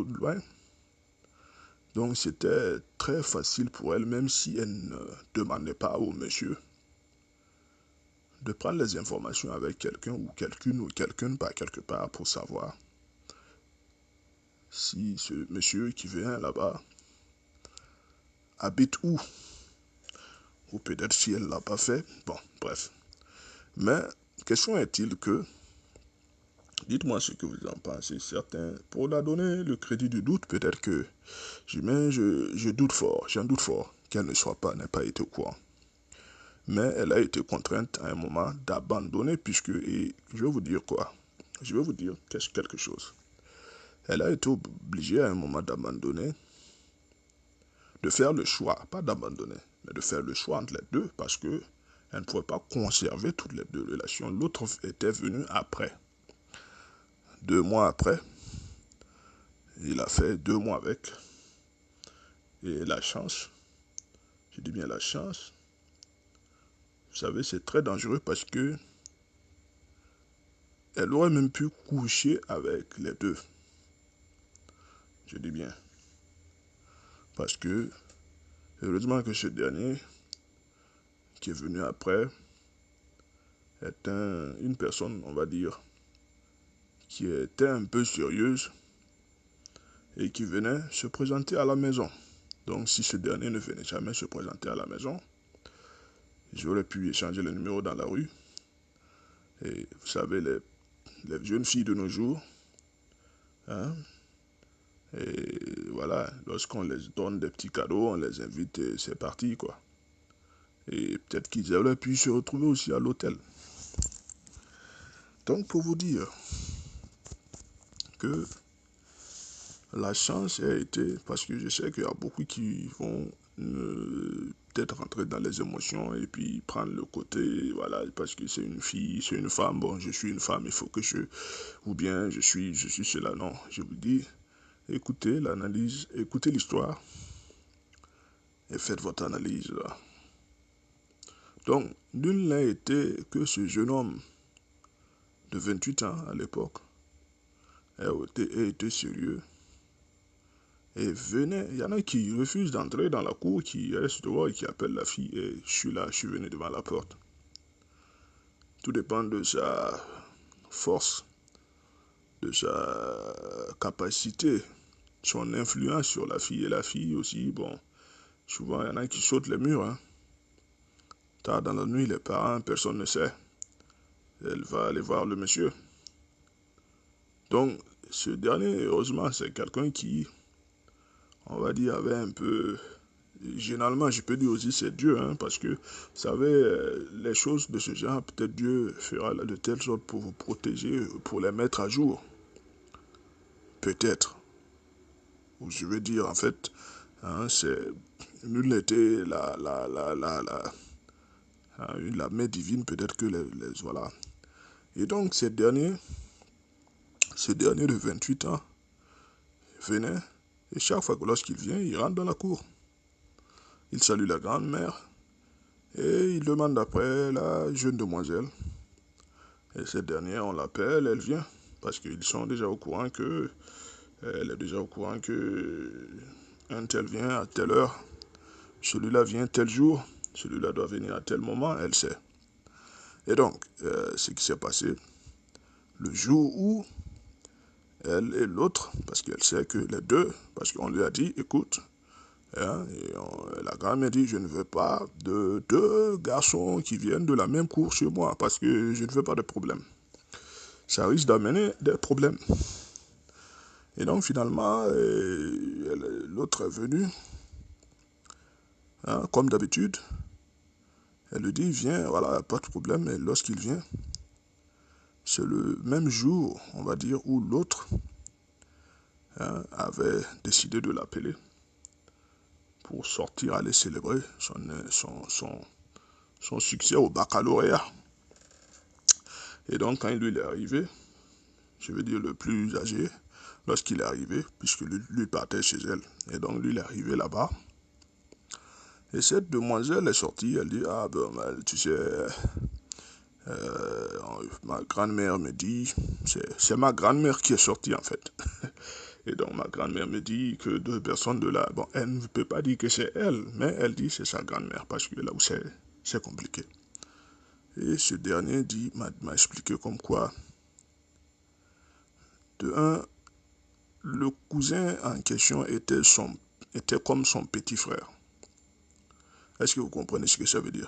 loin. Donc c'était très facile pour elle, même si elle ne demandait pas au monsieur, de prendre les informations avec quelqu'un ou quelqu'une par quelque part pour savoir si ce monsieur qui vient là-bas habite où. Ou peut-être si elle ne l'a pas fait. Bon, bref. Mais, question est-il que, dites-moi ce que vous en pensez. Certains, pour la donner le crédit du doute, peut-être que je doute fort, j'en doute fort qu'elle n'ait pas été au courant. Mais elle a été contrainte à un moment d'abandonner puisque, et je vais vous dire quoi, je vais vous dire quelque chose. Elle a été obligée à un moment d'abandonner, de faire le choix, pas d'abandonner, mais de faire le choix entre les deux parce que elle ne pouvait pas conserver toutes les deux relations. L'autre était venu après. 2 mois après, il a fait 2 mois avec. Et la chance, je dis bien la chance, vous savez, c'est très dangereux parce que elle aurait même pu coucher avec les deux. Je dis bien. Parce que, heureusement que ce dernier, qui est venu après, est une personne, on va dire, qui était un peu sérieuse et qui venait se présenter à la maison. Donc si ce dernier ne venait jamais se présenter à la maison, j'aurais pu échanger le numéro dans la rue. Et vous savez, les jeunes filles de nos jours, hein, et voilà, lorsqu'on les donne des petits cadeaux, on les invite et c'est parti, quoi. Et peut-être qu'ils auraient pu se retrouver aussi à l'hôtel. Donc pour vous dire que la chance a été, parce que je sais qu'il y a beaucoup qui vont peut-être rentrer dans les émotions et puis prendre le côté, voilà, parce que c'est une fille, c'est une femme, bon, je suis une femme, il faut que ou bien je suis cela, non, je vous dis, écoutez l'analyse, écoutez l'histoire et faites votre analyse, là. Donc, nul n'a été que ce jeune homme de 28 ans à l'époque a été sérieux. Et venez, il y en a qui refusent d'entrer dans la cour, qui restent dehors et qui appellent la fille. Et je suis là, je suis venu devant la porte. Tout dépend de sa force, de sa capacité, son influence sur la fille. Et la fille aussi, bon, souvent il y en a qui sautent les murs. Hein. Tard dans la nuit, les parents, personne ne sait. Elle va aller voir le monsieur. Donc, ce dernier, heureusement, c'est quelqu'un qui, on va dire, avait un peu... Généralement, je peux dire aussi c'est Dieu, hein, parce que, vous savez, les choses de ce genre, peut-être Dieu fera de telle sorte pour vous protéger, pour les mettre à jour. Peut-être. Ou je veux dire, en fait, hein, c'est... Nul n'était la main divine, peut-être que voilà. Et donc, ce dernier de 28 ans, venait, et chaque fois que lorsqu'il vient, il rentre dans la cour. Il salue la grand-mère, et il demande après la jeune demoiselle. Et cette dernière, on l'appelle, elle vient. Parce qu'ils sont déjà au courant que... Elle est déjà au courant que... Un tel vient à telle heure. Celui-là vient tel jour. Celui-là doit venir à tel moment, elle sait. Et donc, ce qui s'est passé, le jour où elle et l'autre, parce qu'elle sait que les deux, parce qu'on lui a dit, écoute, hein, la grand-mère dit, je ne veux pas de deux garçons qui viennent de la même cour chez moi, parce que je ne veux pas de problème. Ça risque d'amener des problèmes. Et donc finalement, l'autre est venu, hein, comme d'habitude. Elle lui dit, viens, voilà, pas de problème. Et lorsqu'il vient, c'est le même jour, on va dire, où l'autre, hein, avait décidé de l'appeler pour sortir, aller célébrer son succès au baccalauréat. Et donc quand lui est arrivé, je veux dire le plus âgé, lorsqu'il est arrivé, puisque lui partait chez elle, et donc lui il est arrivé là-bas, et cette demoiselle est sortie, elle dit, ah ben tu sais, ma grand-mère me dit, c'est ma grand-mère qui est sortie en fait, et donc ma grand-mère me dit que deux personnes de là, bon elle ne peut pas dire que c'est elle, mais elle dit c'est sa grand-mère, parce que là où c'est compliqué. Et ce dernier m'a expliqué comme quoi, de un, le cousin en question était comme son petit frère. Est-ce que vous comprenez ce que ça veut dire?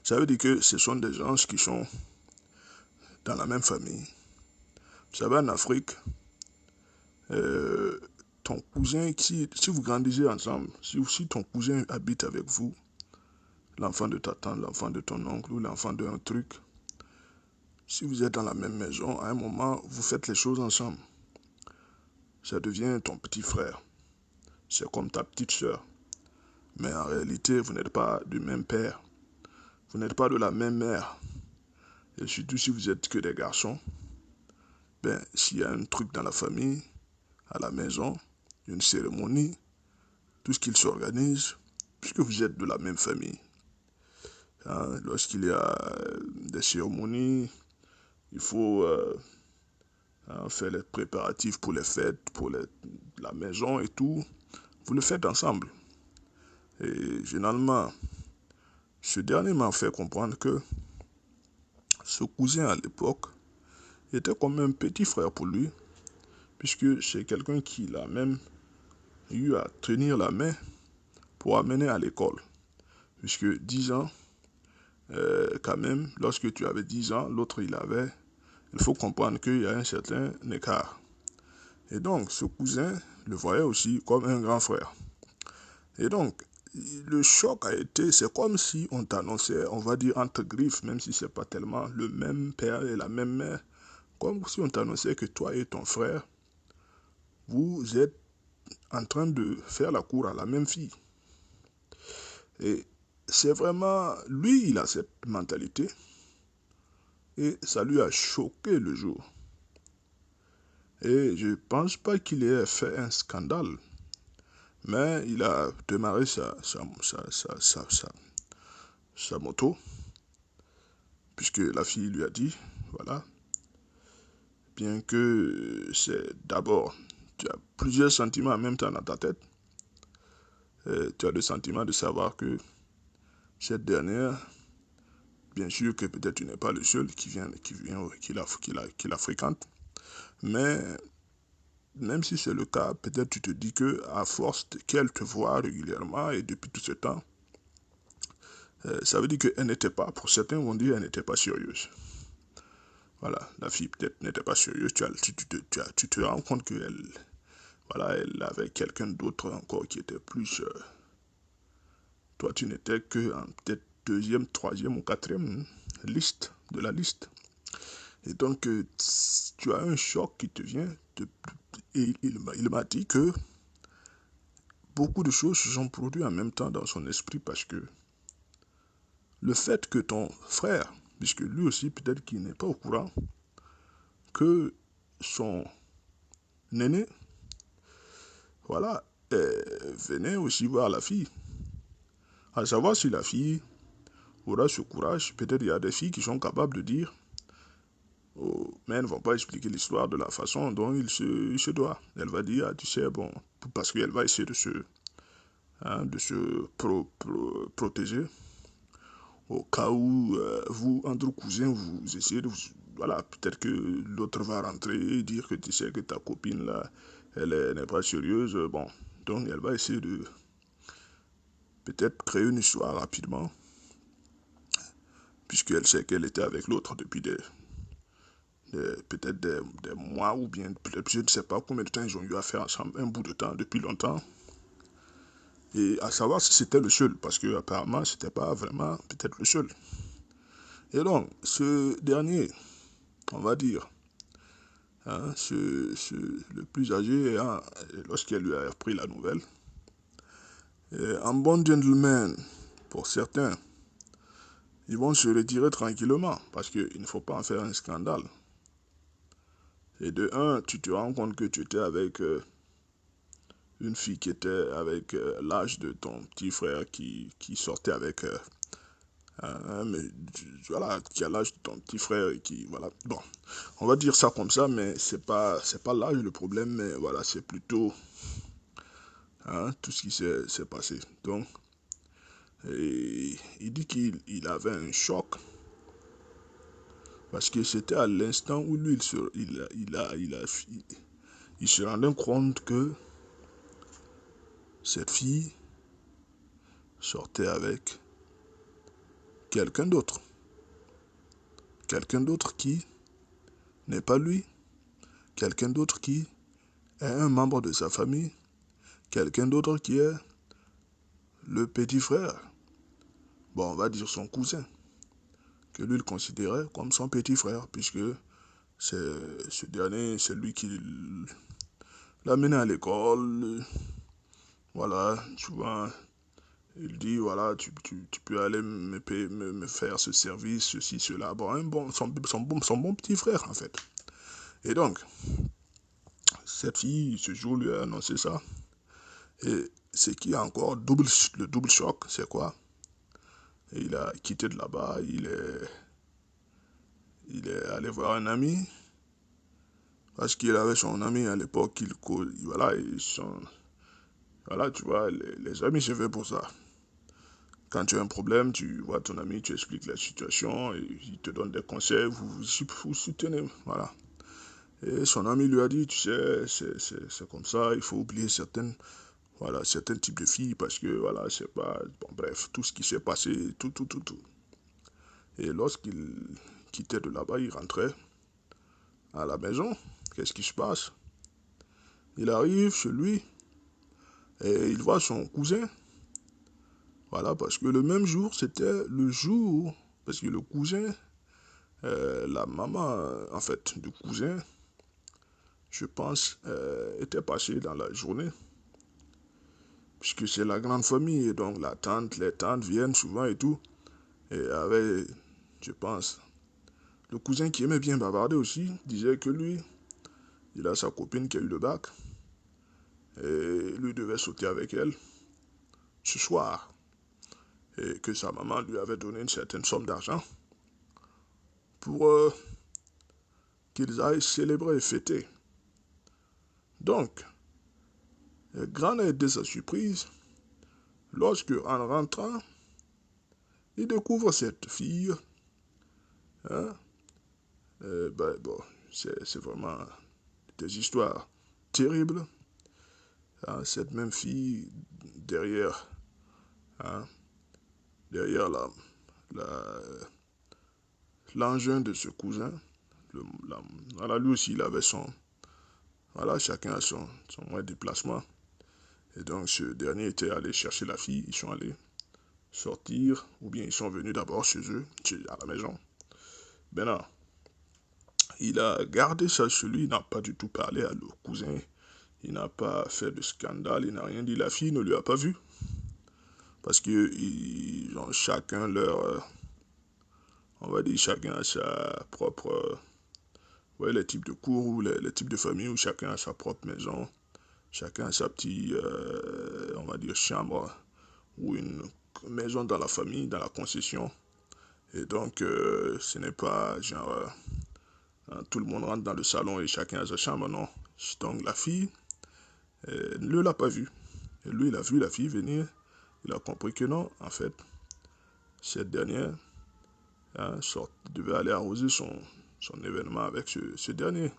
Ça veut dire que ce sont des gens qui sont dans la même famille. Vous savez, en Afrique, ton cousin, si vous grandissez ensemble, si ton cousin habite avec vous, l'enfant de ta tante, l'enfant de ton oncle ou l'enfant d'un truc, si vous êtes dans la même maison, à un moment, vous faites les choses ensemble. Ça devient ton petit frère. C'est comme ta petite sœur. Mais en réalité, vous n'êtes pas du même père. Vous n'êtes pas de la même mère. Et surtout si vous êtes que des garçons, ben, s'il y a un truc dans la famille, à la maison, une cérémonie, tout ce qu'il s'organise, puisque vous êtes de la même famille. Hein, lorsqu'il y a des cérémonies, il faut faire les préparatifs pour les fêtes, pour la maison et tout. Vous le faites ensemble. Et généralement, ce dernier m'a fait comprendre que ce cousin à l'époque était comme un petit frère pour lui, puisque c'est quelqu'un qui l'a même eu à tenir la main pour amener à l'école. Puisque 10 ans, quand même, lorsque tu avais 10 ans, l'autre il faut comprendre qu'il y a un certain écart. Et donc, ce cousin le voyait aussi comme un grand frère. Et donc, le choc a été, c'est comme si on t'annonçait, on va dire entre griffes, même si c'est pas tellement le même père et la même mère, comme si on t'annonçait que toi et ton frère, vous êtes en train de faire la cour à la même fille. Et c'est vraiment, lui, il a cette mentalité, et ça lui a choqué le jour. Et je pense pas qu'il ait fait un scandale, mais il a démarré sa moto, puisque la fille lui a dit, voilà, bien que c'est d'abord, tu as plusieurs sentiments en même temps dans ta tête, tu as le sentiment de savoir que cette dernière, bien sûr que peut-être tu n'es pas le seul qui la fréquente, mais même si c'est le cas, peut-être tu te dis que à force qu'elle te voit régulièrement et depuis tout ce temps, ça veut dire qu'elle n'était pas, pour certains vont dire, elle n'était pas sérieuse. Voilà, la fille peut-être n'était pas sérieuse, tu te rends compte qu'elle, voilà, elle avait quelqu'un d'autre encore qui était plus... toi, tu n'étais que en peut-être deuxième, troisième ou quatrième liste de la liste. Et donc, tu as un choc qui te vient, et il m'a dit que beaucoup de choses se sont produites en même temps dans son esprit parce que le fait que ton frère, puisque lui aussi peut-être qu'il n'est pas au courant, que son aîné, voilà, venait aussi voir la fille. À savoir si la fille aura ce courage, peut-être il y a des filles qui sont capables de dire, oh, mais elles ne vont pas expliquer l'histoire de la façon dont il se doit. Elle va dire, ah, tu sais, bon, parce qu'elle va essayer de se protéger au cas où vous, entre cousins, vous essayez de... Voilà, peut-être que l'autre va rentrer et dire que tu sais que ta copine, là, elle n'est pas sérieuse. Bon, donc elle va essayer de peut-être créer une histoire rapidement, puisqu'elle sait qu'elle était avec l'autre depuis peut-être des mois ou bien peut-être je ne sais pas combien de temps ils ont eu à faire ensemble, un bout de temps, depuis longtemps. Et à savoir si c'était le seul, parce que apparemment c'était pas vraiment peut-être le seul. Et donc, ce dernier, on va dire, hein, le plus âgé, hein, lorsqu'elle lui a appris la nouvelle, un bon gentleman, pour certains, ils vont se retirer tranquillement, parce qu'il ne faut pas en faire un scandale. Et de un, tu te rends compte que tu étais avec une fille qui était avec l'âge de ton petit frère qui sortait avec... mais voilà, qui a l'âge de ton petit frère et qui, voilà, bon, on va dire ça comme ça, mais c'est pas l'âge le problème, mais voilà, c'est plutôt tout ce qui s'est passé. Donc, il dit qu'il avait un choc parce que c'était à l'instant où lui, il se rendait compte que cette fille sortait avec quelqu'un d'autre qui n'est pas lui, quelqu'un d'autre qui est un membre de sa famille, quelqu'un d'autre qui est le petit frère. bon, on va dire son cousin, que lui il considérait comme son petit frère, puisque ce dernier, c'est lui qui l'a mené à l'école. Voilà, tu vois, il dit, voilà, tu peux aller me faire ce service, ceci, cela. Bon, son bon petit frère, en fait. Et donc, cette fille, ce jour, lui a annoncé ça. Et ce qui est encore le double choc, c'est quoi? Et il a quitté de là-bas, il est allé voir un ami, parce qu'il avait son ami à l'époque, voilà, voilà, tu vois, les amis, c'est fait pour ça. Quand tu as un problème, tu vois ton ami, tu expliques la situation, et il te donne des conseils, vous soutenez, voilà. Et son ami lui a dit, tu sais, c'est comme ça, il faut oublier voilà, certains types de filles, parce que, voilà, c'est pas, bon, bref, tout ce qui s'est passé, tout. Et lorsqu'il quittait de là-bas, il rentrait à la maison. Qu'est-ce qui se passe? Il arrive chez lui et il voit son cousin. Voilà, parce que le même jour, c'était le jour, parce que le cousin, la maman, en fait, du cousin, je pense, était passée dans la journée, puisque c'est la grande famille, et donc les tantes viennent souvent et tout, et avec, je pense, le cousin qui aimait bien bavarder aussi, disait que lui, il a sa copine qui a eu le bac, et lui devait sauter avec elle ce soir, et que sa maman lui avait donné une certaine somme d'argent pour qu'ils aillent célébrer et fêter. Donc, grande a été sa surprise lorsque, en rentrant, il découvre cette fille. Hein, bon, c'est vraiment des histoires terribles. Hein, cette même fille, derrière, hein, derrière l'engin de ce cousin, voilà, lui aussi, il avait voilà, chacun a son moyen de déplacement. Et donc, ce dernier était allé chercher la fille, ils sont allés sortir, ou bien ils sont venus d'abord chez eux, à la maison. Maintenant, il a gardé ça chez lui, il n'a pas du tout parlé à le cousin, il n'a pas fait de scandale, il n'a rien dit, la fille ne lui a pas vu, parce qu'ils ont chacun on va dire chacun a sa propre, ouais, les types de cours ou les types de famille où chacun a sa propre maison, chacun a sa petite, on va dire chambre, ou une maison dans la famille, dans la concession. Et donc, ce n'est pas genre, tout le monde rentre dans le salon et chacun a sa chambre, non. Donc, la fille ne l'a pas vue. Et lui, il a vu la fille venir. Il a compris que non, en fait, cette dernière, hein, devait aller arroser son événement avec ce dernier.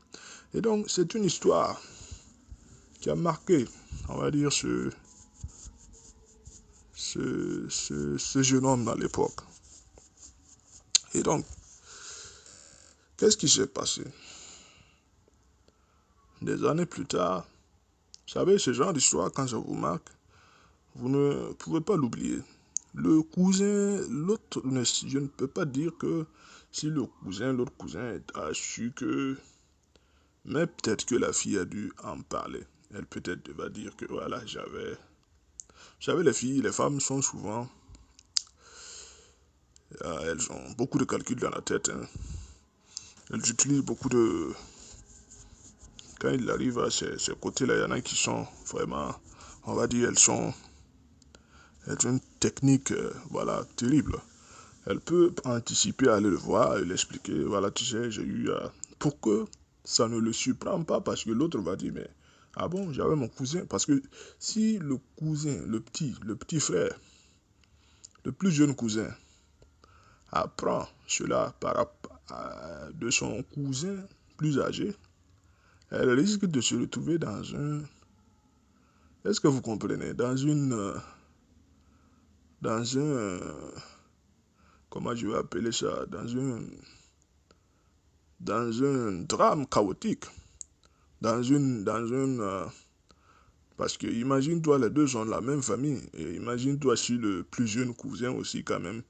Et donc, c'est une histoire qui a marqué, on va dire, ce jeune homme dans l'époque. Et donc, qu'est-ce qui s'est passé? Des années plus tard, vous savez, ce genre d'histoire, quand ça vous marque, vous ne pouvez pas l'oublier. Le cousin, l'autre, je ne peux pas dire que si l'autre cousin a su que... Mais peut-être que la fille a dû en parler. Elle peut-être va dire que voilà, j'avais... Vous savez, les femmes sont souvent... elles ont beaucoup de calculs dans la tête. Hein. Elles utilisent beaucoup de... Quand il arrive à ces côtés-là, il y en a qui sont vraiment... On va dire, elles ont une technique, voilà, terrible. Elle peut anticiper, aller le voir et l'expliquer. Voilà, tu sais, j'ai eu... pour que ça ne le surprend pas, parce que l'autre va dire, mais... Ah bon, j'avais mon cousin. Parce que si le cousin, le petit frère, le plus jeune cousin, apprend cela de son cousin plus âgé, elle risque de se retrouver dans un... Est-ce que vous comprenez? Dans un... Comment je vais appeler ça? Dans un drame chaotique. Dans une Parce que imagine-toi, les deux sont de la même famille. Et imagine-toi si le plus jeune cousin aussi, quand même,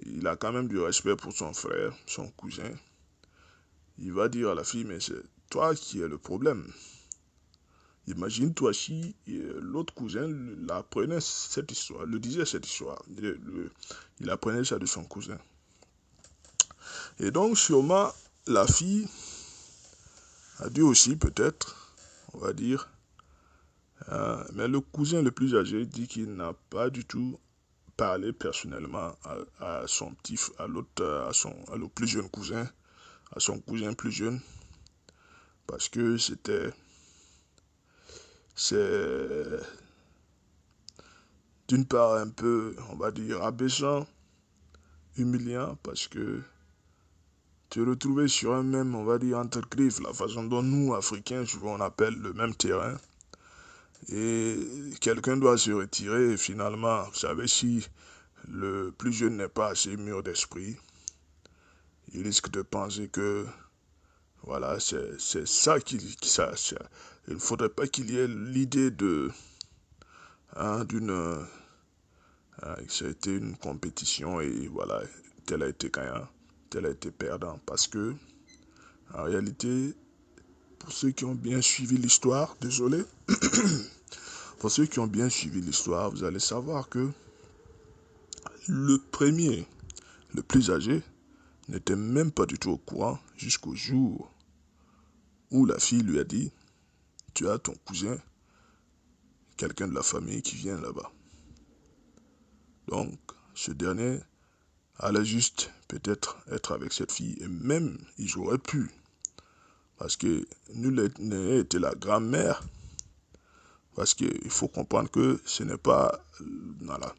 il a quand même du respect pour son frère, son cousin. Il va dire à la fille, mais c'est toi qui es le problème. Imagine-toi si l'autre cousin apprenait cette histoire, le disait cette histoire. Il apprenait ça de son cousin. Et donc, sûrement, la fille a dû aussi, peut-être, on va dire, mais le cousin le plus âgé dit qu'il n'a pas du tout parlé personnellement à son petit, à l'autre, à le plus jeune cousin, à son cousin plus jeune, parce que c'est d'une part un peu, on va dire, abaissant, humiliant, parce que te retrouver sur un même, on va dire, entre griffes, la façon dont nous, Africains, souvent on appelle le même terrain, et quelqu'un doit se retirer, et finalement, vous savez, si le plus jeune n'est pas assez mûr d'esprit, il risque de penser que, voilà, c'est ça il ne faudrait pas qu'il y ait l'idée d'une, ça a été une compétition, et voilà, tel a été gagnant, tel a été perdant, parce que, en réalité, pour ceux qui ont bien suivi l'histoire, désolé, pour ceux qui ont bien suivi l'histoire, vous allez savoir que le premier, le plus âgé, n'était même pas du tout au courant jusqu'au jour où la fille lui a dit, tu as ton cousin, quelqu'un de la famille qui vient là-bas. Donc, ce dernier allait juste peut-être être avec cette fille, et même ils auraient pu, parce que nul n'a été la grand-mère, parce qu'il faut comprendre que ce n'est pas, voilà,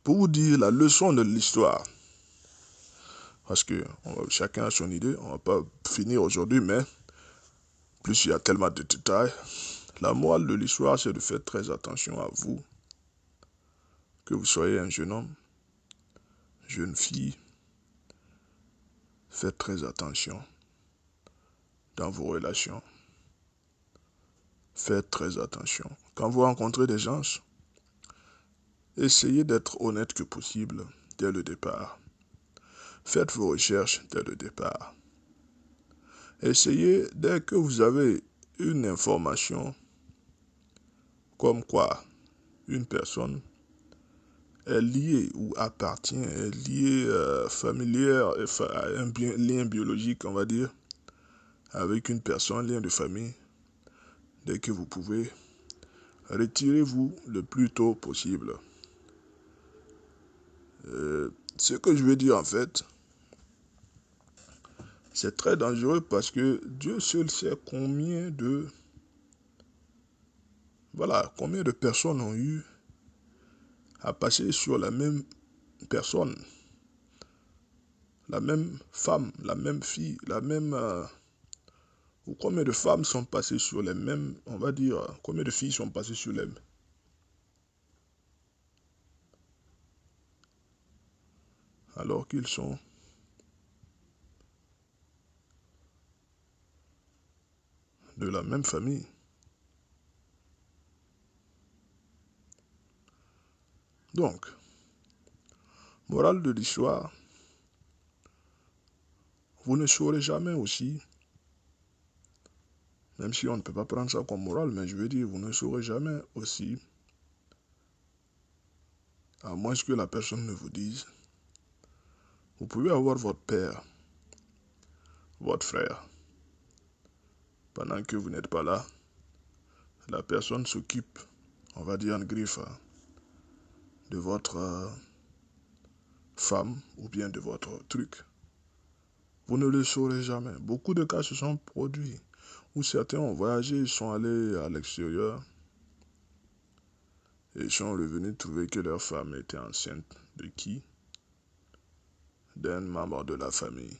pour vous dire la leçon de l'histoire, parce que chacun a son idée, on ne va pas finir aujourd'hui, mais plus il y a tellement de détails, la morale de l'histoire, c'est de faire très attention à vous, que vous soyez un jeune homme, jeune fille, faites très attention dans vos relations. Faites très attention. Quand vous rencontrez des gens, essayez d'être honnête que possible dès le départ. Faites vos recherches dès le départ. Essayez, dès que vous avez une information comme quoi une personne est liée ou appartient, est liée familière, à un lien biologique, on va dire, avec une personne, lien de famille, dès que vous pouvez, retirez-vous le plus tôt possible. Ce que je veux dire en fait, c'est très dangereux parce que Dieu seul sait combien de personnes ont eu à passer sur la même personne, la même femme, la même fille, la même ou combien de femmes sont passées sur les mêmes, on va dire, combien de filles sont passées sur les mêmes, alors qu'ils sont de la même famille. Donc, morale de l'histoire, vous ne saurez jamais aussi, même si on ne peut pas prendre ça comme morale, mais je veux dire, vous ne saurez jamais aussi, à moins que la personne ne vous dise, vous pouvez avoir votre père, votre frère. Pendant que vous n'êtes pas là, la personne s'occupe, on va dire en griffe, de votre femme ou bien de votre truc. Vous ne le saurez jamais. Beaucoup de cas se sont produits où certains ont voyagé, ils sont allés à l'extérieur et sont revenus trouver que leur femme était enceinte de qui? D'un membre de la famille,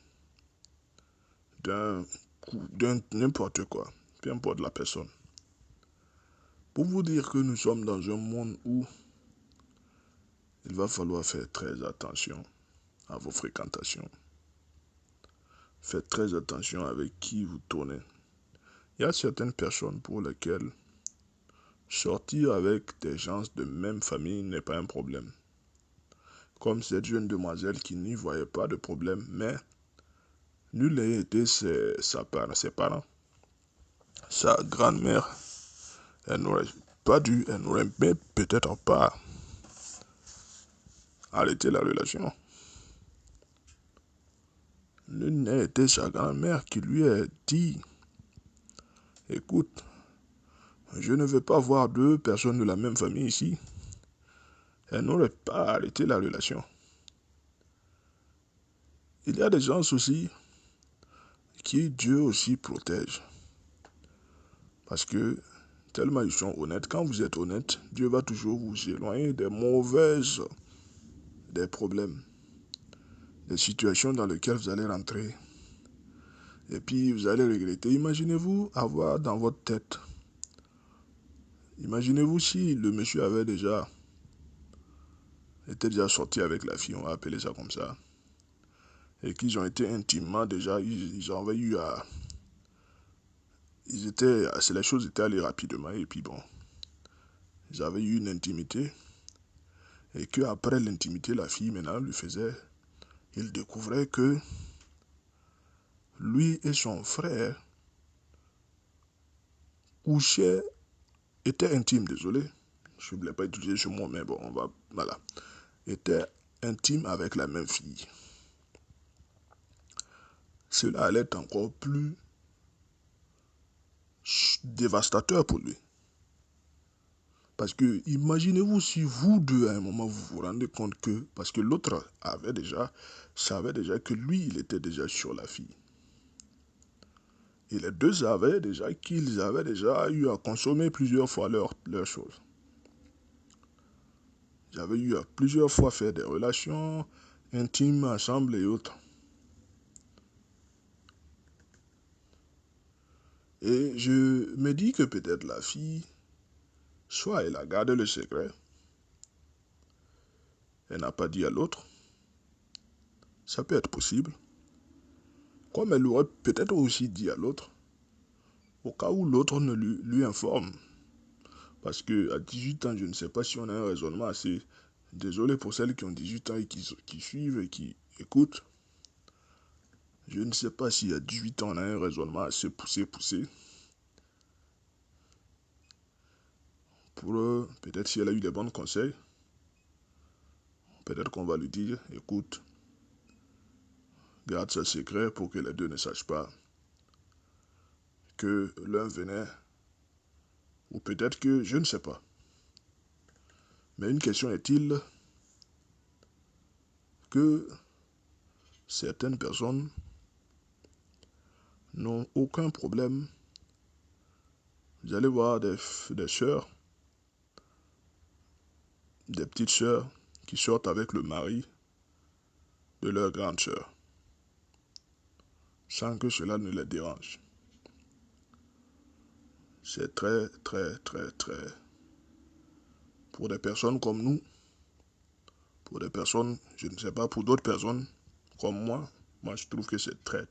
d'un n'importe quoi, peu importe la personne. Pour vous dire que nous sommes dans un monde où il va falloir faire très attention à vos fréquentations. Faites très attention avec qui vous tournez. Il y a certaines personnes pour lesquelles Sortir avec des gens de même famille n'est pas un problème. Comme cette jeune demoiselle qui n'y voyait pas de problème, mais nul n'a été ses parents. Sa grand-mère, elle n'aurait pas dû, elle n'aurait même peut-être pas arrêté la relation. Nul n'a été sa grand-mère qui lui a dit, écoute, je ne veux pas voir deux personnes de la même famille ici. Elle n'aurait pas arrêté la relation. Il y a des gens aussi qui Dieu aussi protège. Parce que tellement ils sont honnêtes. Quand vous êtes honnête, Dieu va toujours vous éloigner des problèmes, des situations dans lesquelles vous allez rentrer. Et puis vous allez regretter. Imaginez-vous avoir dans votre tête. Imaginez-vous si le monsieur était déjà sorti avec la fille, on va appeler ça comme ça. Et qu'ils ont été intimement déjà, ils avaient eu à... les choses étaient allées rapidement et puis bon, ils avaient eu une intimité. Et qu'après l'intimité, la fille maintenant lui faisait, il découvrait que lui et son frère couchaient, étaient intimes, désolé, je ne voulais pas utiliser ce mot, mais bon, voilà, étaient intimes avec la même fille. Cela allait être encore plus dévastateur pour lui. Parce que imaginez-vous si vous deux, à un moment, vous vous rendez compte que, parce que l'autre savait déjà que lui, il était déjà sur la fille. Et les deux savaient déjà qu'ils avaient déjà eu à consommer plusieurs fois leurs choses. Ils avaient eu à plusieurs fois faire des relations intimes ensemble et autres. Et je me dis que peut-être la fille, soit elle a gardé le secret, elle n'a pas dit à l'autre, ça peut être possible, comme elle aurait peut-être aussi dit à l'autre, au cas où l'autre ne lui informe. Parce qu'à 18 ans, je ne sais pas si on a un raisonnement assez... Désolé pour celles qui ont 18 ans et qui suivent et qui écoutent. Je ne sais pas si à 18 ans, on a un raisonnement assez poussé. Pour peut-être si elle a eu des bons conseils, peut-être qu'on va lui dire, écoute, garde ce secret pour que les deux ne sachent pas que l'un venait, ou peut-être que, je ne sais pas. Mais une question est-il que certaines personnes n'ont aucun problème. Vous allez voir des sœurs, des petites sœurs qui sortent avec le mari de leur grande sœur, sans que cela ne les dérange. C'est très, pour des personnes comme nous, pour des personnes, je ne sais pas, pour d'autres personnes comme moi je trouve que c'est très,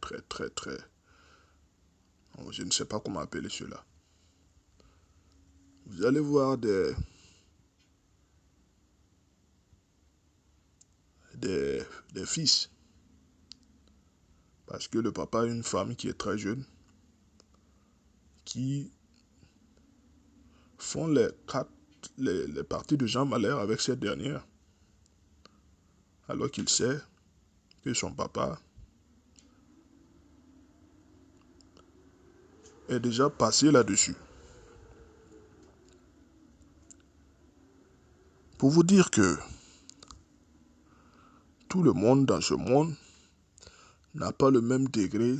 je ne sais pas comment appeler cela. Vous allez voir des fils, parce que le papa a une femme qui est très jeune, qui font les parties de jambes à l'air avec cette dernière, alors qu'il sait que son papa est déjà passé là-dessus. Pour vous dire que tout le monde dans ce monde n'a pas le même degré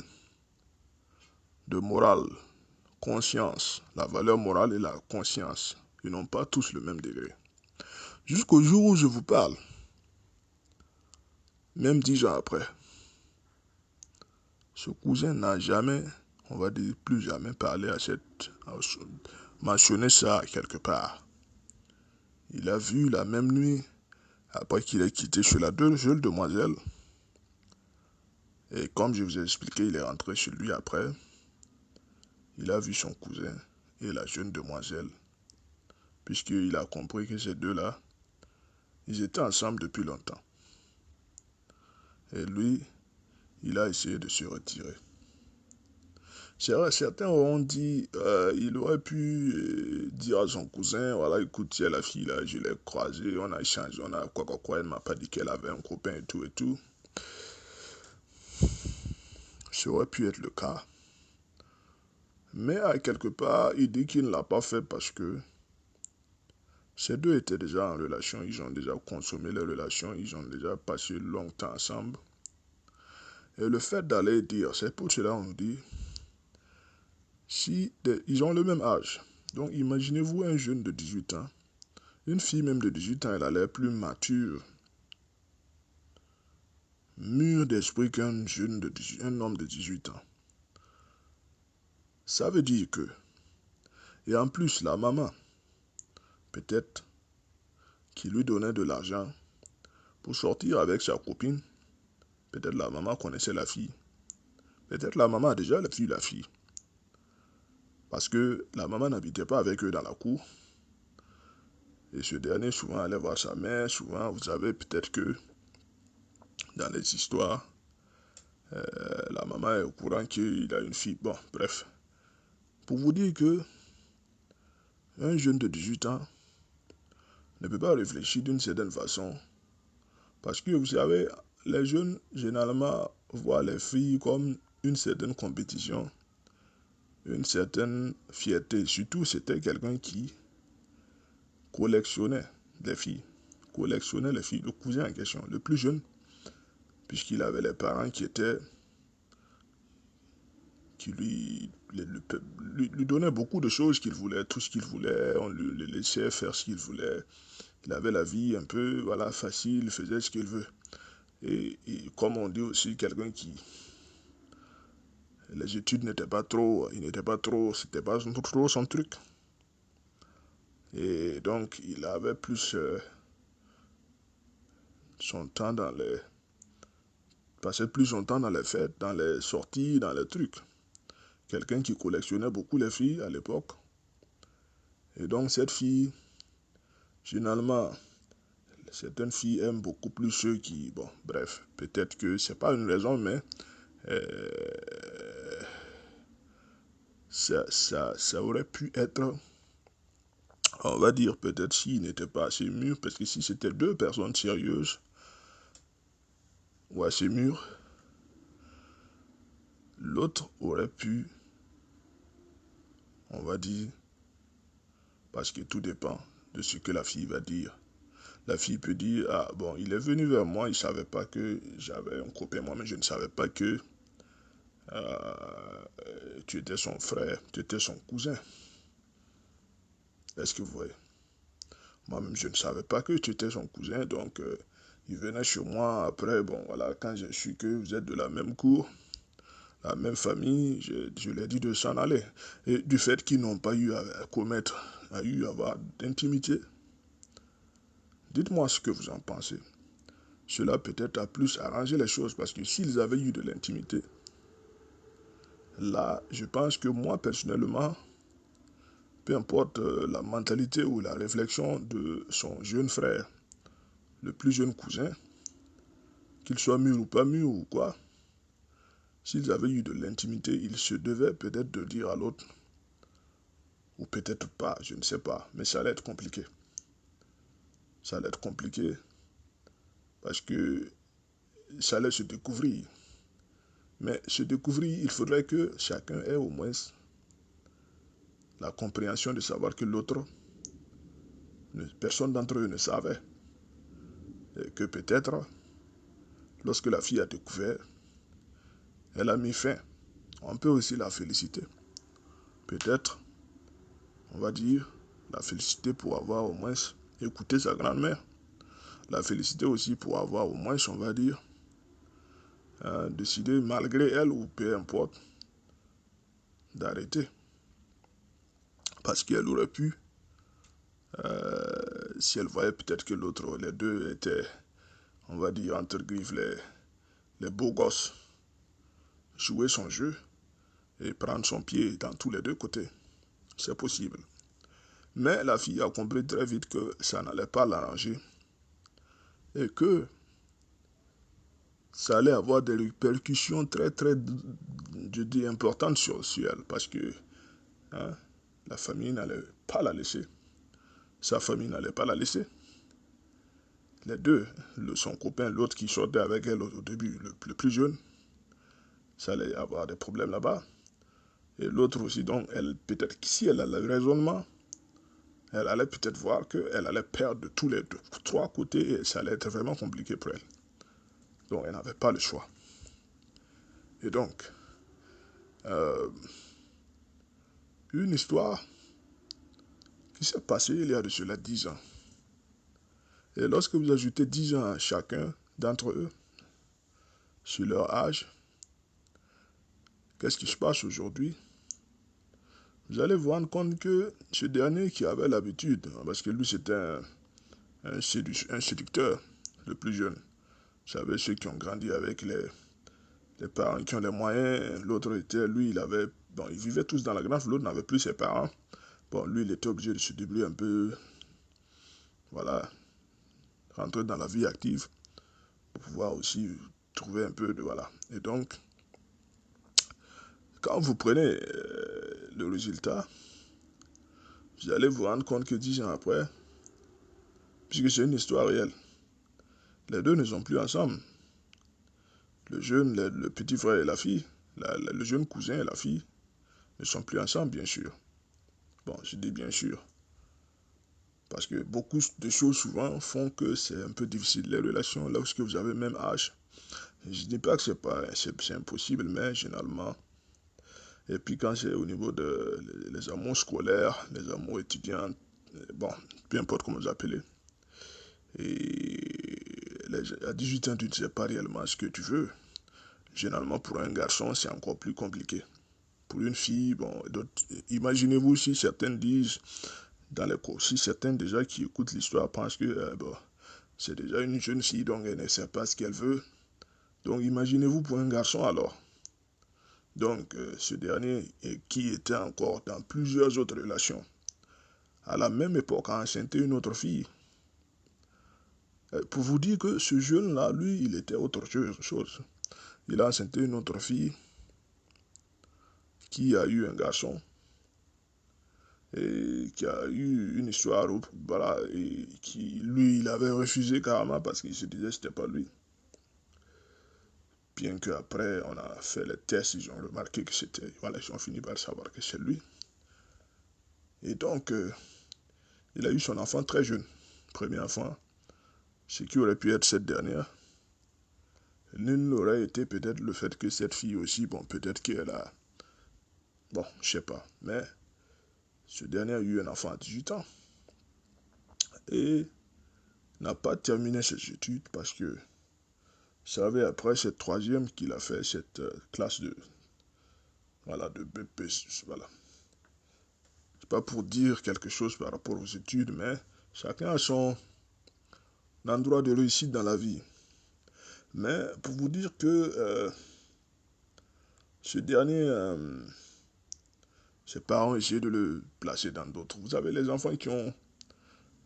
de morale, conscience, la valeur morale et la conscience. Ils n'ont pas tous le même degré. Jusqu'au jour où je vous parle, même 10 ans après, ce cousin n'a jamais, on va dire plus jamais parlé mentionné ça quelque part. Il a vu la même nuit, après qu'il ait quitté chez la jeune demoiselle, et comme je vous ai expliqué, il est rentré chez lui après, il a vu son cousin et la jeune demoiselle puisqu'il a compris que ces deux-là, ils étaient ensemble depuis longtemps. Et lui, il a essayé de se retirer. C'est vrai, certains auront dit, il aurait pu dire à son cousin, voilà, écoute, il y a la fille là, je l'ai croisée, on a échangé, on a quoi, elle m'a pas dit qu'elle avait un copain et tout et tout. Ça aurait pu être le cas. Mais à quelque part, il dit qu'il ne l'a pas fait parce que ces deux étaient déjà en relation, ils ont déjà consommé leur relation, ils ont déjà passé longtemps ensemble. Et le fait d'aller dire, c'est pour cela qu'on nous dit, si ils ont le même âge, donc imaginez-vous un jeune de 18 ans, une fille même de 18 ans, elle a l'air plus mature, mûr d'esprit qu'un jeune de 18, un homme de 18 ans. Ça veut dire que, et en plus la maman, peut-être, qui lui donnait de l'argent pour sortir avec sa copine, peut-être la maman connaissait la fille, peut-être la maman a déjà vu la fille, parce que la maman n'habitait pas avec eux dans la cour, et ce dernier souvent allait voir sa mère, souvent, vous savez, peut-être que dans les histoires, la maman est au courant qu'il a une fille. Bon, bref. Pour vous dire que un jeune de 18 ans ne peut pas réfléchir d'une certaine façon. Parce que vous savez, les jeunes, généralement, voient les filles comme une certaine compétition, une certaine fierté. Surtout, c'était quelqu'un qui collectionnait les filles. Collectionnait les filles. Le cousin en question, le plus jeune, puisqu'il avait les parents qui lui donnait beaucoup de choses qu'il voulait, tout ce qu'il voulait, on lui laissait faire ce qu'il voulait. Il avait la vie un peu, voilà, facile, il faisait ce qu'il veut. Et comme on dit aussi, quelqu'un qui, les études n'étaient pas trop, c'était pas trop son truc. Et donc, il avait plus son temps passait plus son temps dans les fêtes, dans les sorties, dans les trucs. Quelqu'un qui collectionnait beaucoup les filles à l'époque. Et donc, cette fille, généralement, certaines filles aiment beaucoup plus ceux qui, bon, bref, peut-être que c'est pas une raison, mais ça aurait pu être, on va dire, peut-être s'il n'était pas assez mûr, parce que si c'était deux personnes sérieuses ou assez mûres, l'autre aurait pu, on va dire, parce que tout dépend de ce que la fille va dire. La fille peut dire, ah bon, il est venu vers moi, il ne savait pas que j'avais un copain, moi, mais je ne savais pas que tu étais son frère, tu étais son cousin. Est-ce que vous voyez? Moi-même, je ne savais pas que tu étais son cousin, donc il venait chez moi. Après, bon, voilà, quand j'ai su que vous êtes de la même cour, la même famille, je lui ai dit de s'en aller. Et du fait qu'ils n'ont pas eu à commettre, à avoir d'intimité, dites-moi ce que vous en pensez. Cela peut-être a plus arrangé les choses, parce que s'ils avaient eu de l'intimité, là, je pense que moi, personnellement, peu importe la mentalité ou la réflexion de son jeune frère, le plus jeune cousin, qu'il soit mûr ou pas mûr ou quoi, s'ils avaient eu de l'intimité, ils se devaient peut-être de dire à l'autre, ou peut-être pas, je ne sais pas, mais ça allait être compliqué. Ça allait être compliqué parce que ça allait se découvrir. Mais se découvrir, il faudrait que chacun ait au moins la compréhension de savoir que l'autre, personne d'entre eux ne savait. Et que peut-être, lorsque la fille a découvert, elle a mis fin. On peut aussi la féliciter. Peut-être, on va dire, la féliciter pour avoir au moins écouté sa grand-mère. La féliciter aussi pour avoir au moins, on va dire, décidé, malgré elle ou peu importe, d'arrêter. Parce qu'elle aurait pu, si elle voyait peut-être que l'autre, les deux étaient, on va dire, entre griffes, les beaux gosses, jouer son jeu et prendre son pied dans tous les deux côtés. C'est possible. Mais la fille a compris très vite que ça n'allait pas l'arranger et que ça allait avoir des répercussions très, très, je dis, importantes sur elle parce que hein, la famille n'allait pas la laisser. Sa famille n'allait pas la laisser. Les deux, son copain, l'autre qui sortait avec elle au début, le plus jeune, ça allait avoir des problèmes là-bas. Et l'autre aussi, donc, elle, peut-être si elle a le raisonnement, elle allait peut-être voir qu'elle allait perdre de tous les trois côtés et ça allait être vraiment compliqué pour elle. Donc, elle n'avait pas le choix. Et donc, euh, une histoire qui s'est passée il y a de cela 10 ans. Et lorsque vous ajoutez 10 ans à chacun d'entre eux, sur leur âge, qu'est-ce qui se passe aujourd'hui? Vous allez vous rendre compte que ce dernier qui avait l'habitude, parce que lui c'était un séducteur, le plus jeune. Vous savez, ceux qui ont grandi avec les parents qui ont les moyens, l'autre était, lui, il avait, bon, ils vivaient tous dans la grande, l'autre n'avait plus ses parents. Bon, lui, il était obligé de se débrouiller un peu, voilà, rentrer dans la vie active pour pouvoir aussi trouver un peu de, voilà. Et donc, quand vous prenez le résultat, vous allez vous rendre compte que 10 ans après, puisque c'est une histoire réelle, les deux ne sont plus ensemble. Le jeune, le petit frère et la fille, le jeune cousin et la fille ne sont plus ensemble, bien sûr. Bon, je dis bien sûr. Parce que beaucoup de choses souvent font que c'est un peu difficile, les relations, lorsque vous avez le même âge. Je ne dis pas que c'est impossible, mais généralement. Et puis quand c'est au niveau de les amours scolaires, les amours étudiants, bon, peu importe comment vous appelez. Et à 18 ans, tu ne sais pas réellement ce que tu veux. Généralement, pour un garçon, c'est encore plus compliqué. Pour une fille, bon, imaginez-vous si certaines disent, dans les cours, si certains déjà qui écoutent l'histoire pensent que bon, c'est déjà une jeune fille, donc elle ne sait pas ce qu'elle veut. Donc imaginez-vous pour un garçon alors. Donc ce dernier, qui était encore dans plusieurs autres relations, à la même époque a enceinté une autre fille. Pour vous dire que ce jeune-là, lui, il était autre chose. Il a enceinté une autre fille qui a eu un garçon et qui a eu une histoire, voilà, et qui, lui, il avait refusé carrément parce qu'il se disait que c'était pas lui. Bien qu'après, on a fait les tests, ils ont remarqué que c'était, voilà, ils ont fini par savoir que c'est lui. Et donc, il a eu son enfant très jeune, premier enfant, ce qui aurait pu être cette dernière. Nul n'aurait été peut-être le fait que cette fille aussi, bon, peut-être qu'elle a, bon, je sais pas, mais ce dernier a eu un enfant à 18 ans et n'a pas terminé ses études parce que, vous savez, après cette troisième qu'il a fait cette classe de, voilà, de BP, voilà. C'est pas pour dire quelque chose par rapport aux études, mais chacun a son endroit de réussite dans la vie. Mais pour vous dire que ce dernier, ses parents ont essayé de le placer dans d'autres. Vous avez les enfants qui ont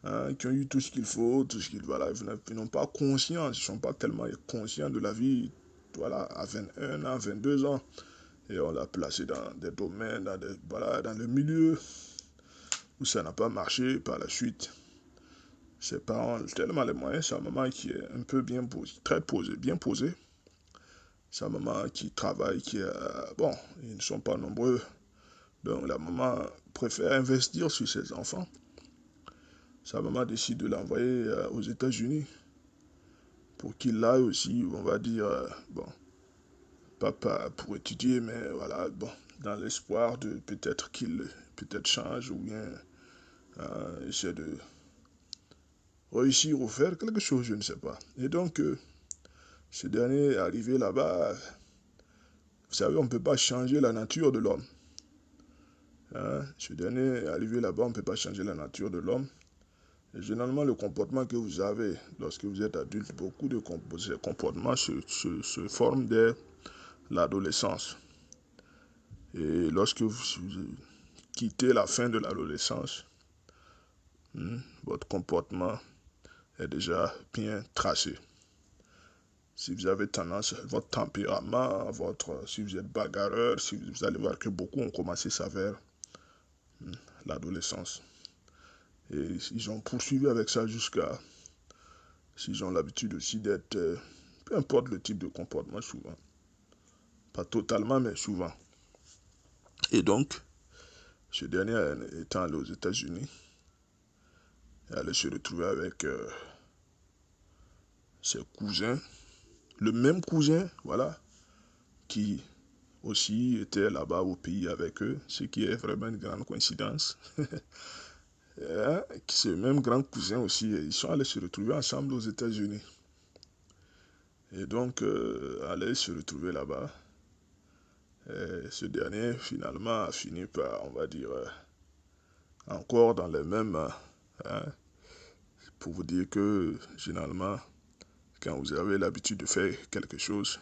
eu tout ce qu'il faut, tout ce qu'ils, voilà, ils n'ont pas conscience, ils ne sont pas tellement conscients de la vie, voilà, à 21 ans, 22 ans. Et on l'a placé dans des domaines, voilà, dans le milieu où ça n'a pas marché par la suite. Ses parents ont tellement les moyens, sa maman qui est un peu bien posée, très posée, bien posée. Sa maman qui travaille, qui est, bon, ils ne sont pas nombreux. Donc la maman préfère investir sur ses enfants. Sa maman décide de l'envoyer aux États-Unis pour qu'il aille aussi, on va dire, bon, pas pour étudier, mais voilà, bon, dans l'espoir de peut-être qu'il peut-être change ou bien essaie de réussir ou faire quelque chose, je ne sais pas. Et donc, ce dernier est arrivé là-bas. Vous savez, on ne peut pas changer la nature de l'homme. Hein? Ce dernier est arrivé là-bas, on ne peut pas changer la nature de l'homme. Et généralement, le comportement que vous avez lorsque vous êtes adulte, beaucoup de comportements se forment dès l'adolescence. Et lorsque vous quittez la fin de l'adolescence, Votre comportement est déjà bien tracé. Si vous avez tendance, votre tempérament, si vous êtes bagarreur, si vous allez voir que beaucoup ont commencé ça vers l'adolescence. Et ils ont poursuivi avec ça jusqu'à, s'ils ont l'habitude aussi d'être, peu importe le type de comportement souvent. Pas totalement, mais souvent. Et donc, ce dernier étant allé aux États-Unis, il allait se retrouver avec ses cousins, le même cousin, voilà, qui aussi était là-bas au pays avec eux, ce qui est vraiment une grande coïncidence. Ce même grand cousin aussi, ils sont allés se retrouver ensemble aux États-Unis. Et donc, allaient se retrouver là-bas. Et ce dernier, finalement, a fini par, on va dire, encore dans les mêmes... hein, pour vous dire que, généralement, quand vous avez l'habitude de faire quelque chose,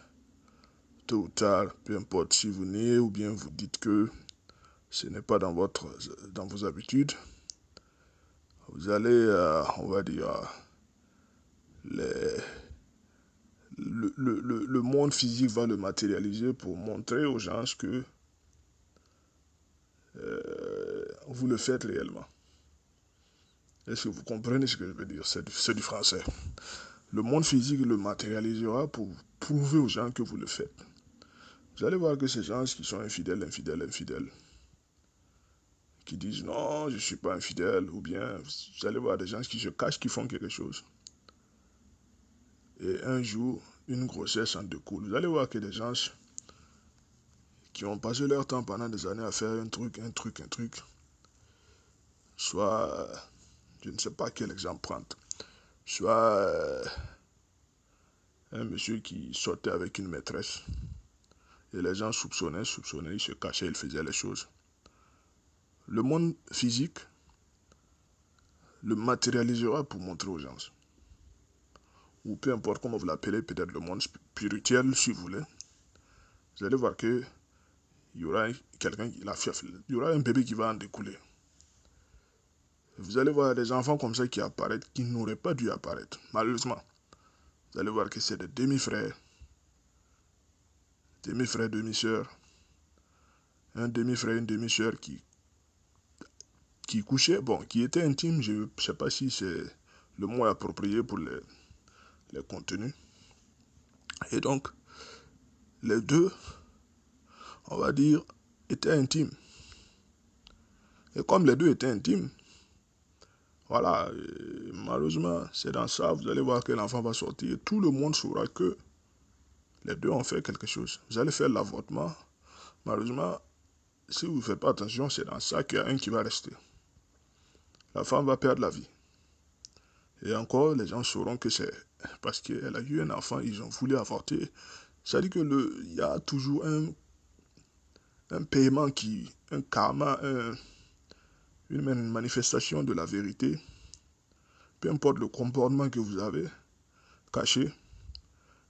tôt ou tard, peu importe si vous niez ou bien vous dites que ce n'est pas dans vos habitudes, vous allez, on va dire, les, le monde physique va le matérialiser pour montrer aux gens que vous le faites réellement. Est-ce que vous comprenez ce que je veux dire? C'est du français. Le monde physique le matérialisera pour prouver aux gens que vous le faites. Vous allez voir que ces gens qui sont infidèles, qui disent non, je ne suis pas infidèle, ou bien vous allez voir des gens qui se cachent, qui font quelque chose. Et un jour, une grossesse en découle. Vous allez voir que des gens qui ont passé leur temps pendant des années à faire un truc, soit, je ne sais pas quel exemple prendre, soit un monsieur qui sortait avec une maîtresse, et les gens soupçonnaient, ils se cachaient, ils faisaient les choses. Le monde physique le matérialisera pour montrer aux gens. Ou peu importe comment vous l'appelez, peut-être le monde spirituel, si vous voulez. Vous allez voir que il y aura il y aura un bébé qui va en découler. Vous allez voir des enfants comme ça qui apparaissent, qui n'auraient pas dû apparaître, malheureusement. Vous allez voir que c'est des demi-frères, demi-sœurs, un demi-frère, une demi-sœur qui couchaient, bon, qui étaient intimes, je ne sais pas si c'est le mot approprié pour les contenus. Et donc, les deux, on va dire, étaient intimes. Et comme les deux étaient intimes, voilà, malheureusement, c'est dans ça, vous allez voir que l'enfant va sortir. Tout le monde saura que les deux ont fait quelque chose. Vous allez faire l'avortement. Malheureusement, si vous ne faites pas attention, c'est dans ça qu'il y a un qui va rester. La femme va perdre la vie. Et encore, les gens sauront que c'est parce qu'elle a eu un enfant, ils ont voulu avorter. Ça dit que il y a toujours un paiement un karma, une manifestation de la vérité. Peu importe le comportement que vous avez caché,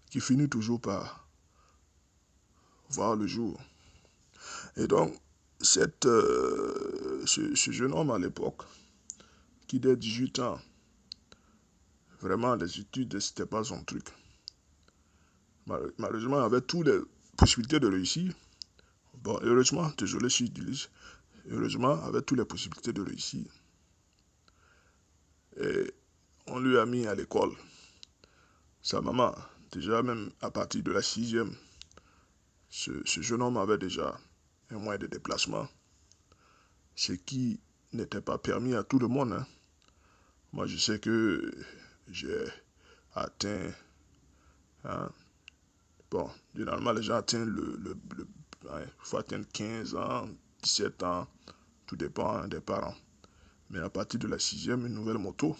qui finit toujours par voir le jour. Et donc, ce jeune homme à l'époque, qui dès 18 ans, vraiment les études, c'était pas son truc. Malheureusement, il avait toutes les possibilités de réussir. Bon, heureusement, désolé si je dis, heureusement, avait toutes les possibilités de réussir. Et on lui a mis à l'école. Sa maman, déjà même à partir de la 6e, ce jeune homme avait déjà un moyen de déplacement, ce qui n'était pas permis à tout le monde. Hein. Moi, je sais que j'ai atteint, hein, bon, généralement, les gens atteignent il faut atteindre 15 ans, 17 ans, tout dépend hein, des parents. Mais à partir de la 6e, une nouvelle moto,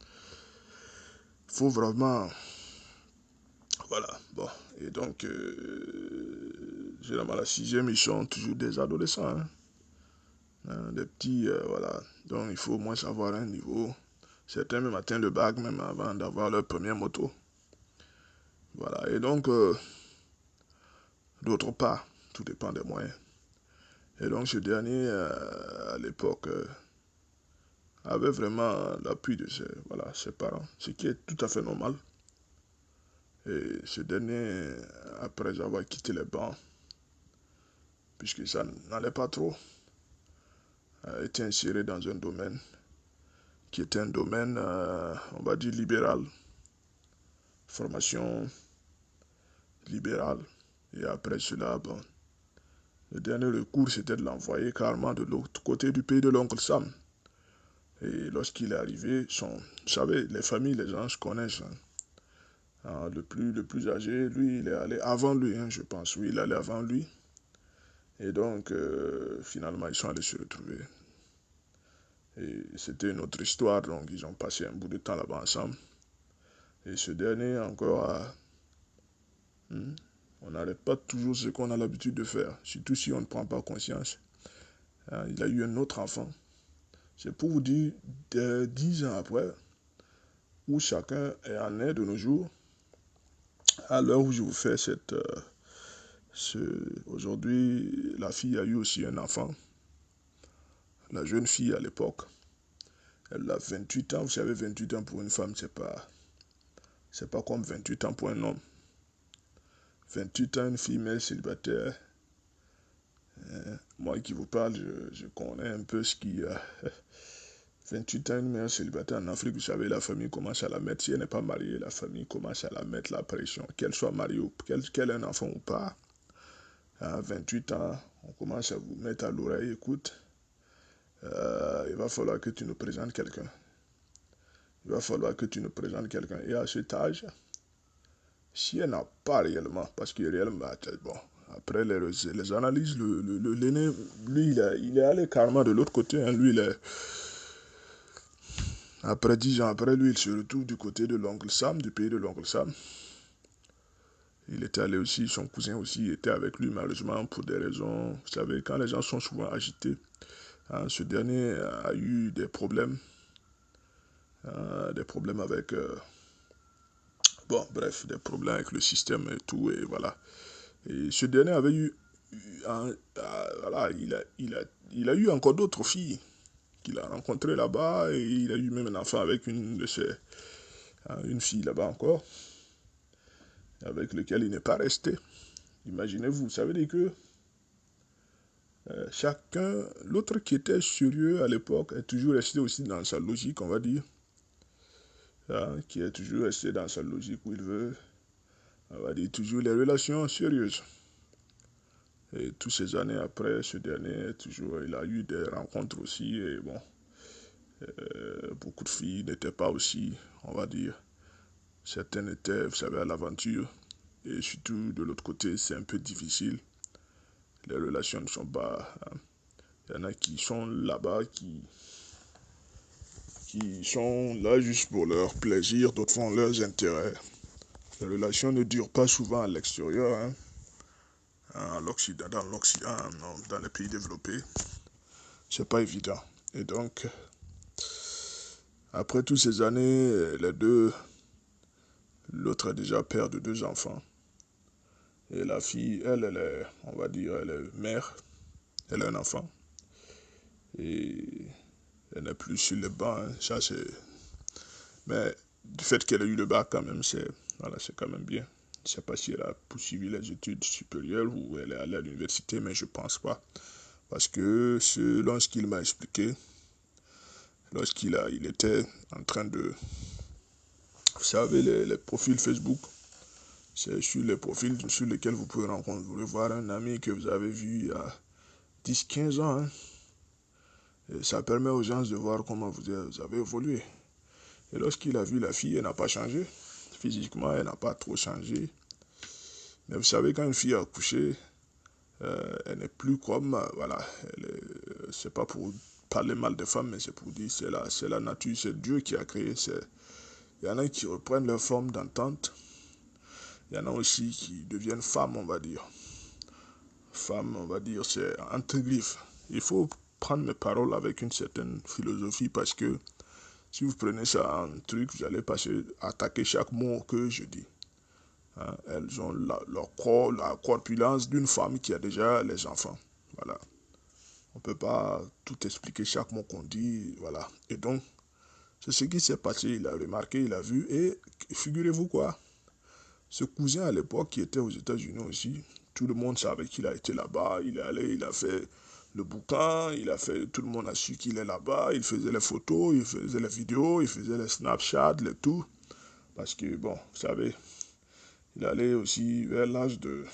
il faut vraiment, voilà, bon, et donc, généralement, la 6e, ils sont toujours des adolescents, hein, des petits, voilà, donc il faut au moins savoir un niveau. Certains même atteignent le bac même avant d'avoir leur première moto. Voilà, et donc, d'autre part, tout dépend des moyens. Et donc, ce dernier, à l'époque, avait vraiment l'appui de ses parents, ce qui est tout à fait normal. Et ce dernier, après avoir quitté les bancs, puisque ça n'allait pas trop, a été inséré dans un domaine qui était un domaine, on va dire, libéral, formation libérale. Et après cela, bon, le dernier recours, c'était de l'envoyer carrément de l'autre côté du pays de l'oncle Sam. Et lorsqu'il est arrivé, vous savez, les familles, les gens se connaissent. Le plus âgé, lui, il est allé avant lui, je pense. Oui, il est allé avant lui. Et donc, finalement, ils sont allés se retrouver. Et c'était une autre histoire, donc ils ont passé un bout de temps là-bas ensemble. Et ce dernier, encore, on n'arrête pas toujours ce qu'on a l'habitude de faire, surtout si on ne prend pas conscience. Il a eu un autre enfant. C'est pour vous dire, 10 ans après, où chacun est en est de nos jours, à l'heure où je vous fais aujourd'hui, la fille a eu aussi un enfant. La jeune fille à l'époque, elle a 28 ans. Vous savez, 28 ans pour une femme, c'est pas comme 28 ans pour un homme. 28 ans, une fille mère célibataire. Moi qui vous parle, je connais un peu ce qui... 28 ans, une mère célibataire en Afrique, vous savez, la famille commence à la mettre, si elle n'est pas mariée, la famille commence à la mettre la pression, qu'elle soit mariée ou qu'elle ait un enfant ou pas. À 28 ans, on commence à vous mettre à l'oreille, écoute, il va falloir que tu nous présentes quelqu'un. Il va falloir que tu nous présentes quelqu'un. Et à cet âge, si elle n'a pas réellement, parce que réellement, bon, après les analyses, l'aîné, lui, il est allé carrément de l'autre côté. Lui, après 10 ans après, lui, il se retrouve du côté de l'oncle Sam, du pays de l'oncle Sam. Il était allé aussi, son cousin aussi était avec lui, malheureusement, pour des raisons, vous savez, quand les gens sont souvent agités, ce dernier a eu des problèmes avec, bon, bref, des problèmes avec le système et tout, et voilà. Et ce dernier avait eu, voilà, il a eu encore d'autres filles qu'il a rencontrées là-bas, et il a eu même un enfant avec une fille là-bas encore, avec lequel il n'est pas resté. Imaginez-vous, ça veut dire que chacun, l'autre qui était sérieux à l'époque, est toujours resté aussi dans sa logique, on va dire, qui est toujours resté dans sa logique où il veut, on va dire, toujours les relations sérieuses. Et toutes ces années après, ce dernier, toujours, il a eu des rencontres aussi, et bon, beaucoup de filles n'étaient pas aussi, on va dire, certaines étaient, vous savez, à l'aventure, et surtout de l'autre côté, c'est un peu difficile. Les relations ne sont pas... Il y en a qui sont là-bas, qui sont là juste pour leur plaisir, d'autres font leurs intérêts. Les relations ne durent pas souvent à l'extérieur, dans l'Occident, dans les pays développés. C'est pas évident. Et donc, après toutes ces années, l'autre est déjà père de 2 enfants. Et la fille, elle est, on va dire, elle est mère. Elle a un enfant. Et elle n'est plus sur le banc. Ça, c'est... Mais du fait qu'elle ait eu le bac, quand même, c'est quand même bien. Je ne sais pas si elle a poursuivi les études supérieures ou elle est allée à l'université, mais je ne pense pas. Parce que selon ce qu'il m'a expliqué, il était en train de... Vous savez, les profils Facebook, c'est sur les profils sur lesquels vous pouvez voir un ami que vous avez vu il y a 10-15 ans. Et ça permet aux gens de voir comment vous avez évolué. Et lorsqu'il a vu la fille, elle n'a pas changé. Physiquement, elle n'a pas trop changé. Mais vous savez, quand une fille a accouché, elle n'est plus comme... voilà, c'est pas pour parler mal des femmes, mais c'est pour dire c'est la nature, c'est Dieu qui a créé. Il y en a qui reprennent leur forme d'entente. Il y en a aussi qui deviennent femmes, on va dire. Femmes, on va dire, c'est entre griffes. Il faut prendre mes paroles avec une certaine philosophie parce que si vous prenez ça en truc, vous allez attaquer chaque mot que je dis. Elles ont la corpulence d'une femme qui a déjà les enfants. Voilà. On ne peut pas tout expliquer chaque mot qu'on dit, voilà. Et donc, c'est ce qui s'est passé, il a remarqué, il a vu, et figurez-vous quoi, ce cousin à l'époque qui était aux États-Unis aussi, tout le monde savait qu'il a été là-bas, il est allé, il a fait le bouquin, il a fait, tout le monde a su qu'il est là-bas, il faisait les photos, il faisait les vidéos, il faisait les Snapchat, les tout, parce que bon, vous savez, il allait aussi vers l'âge de,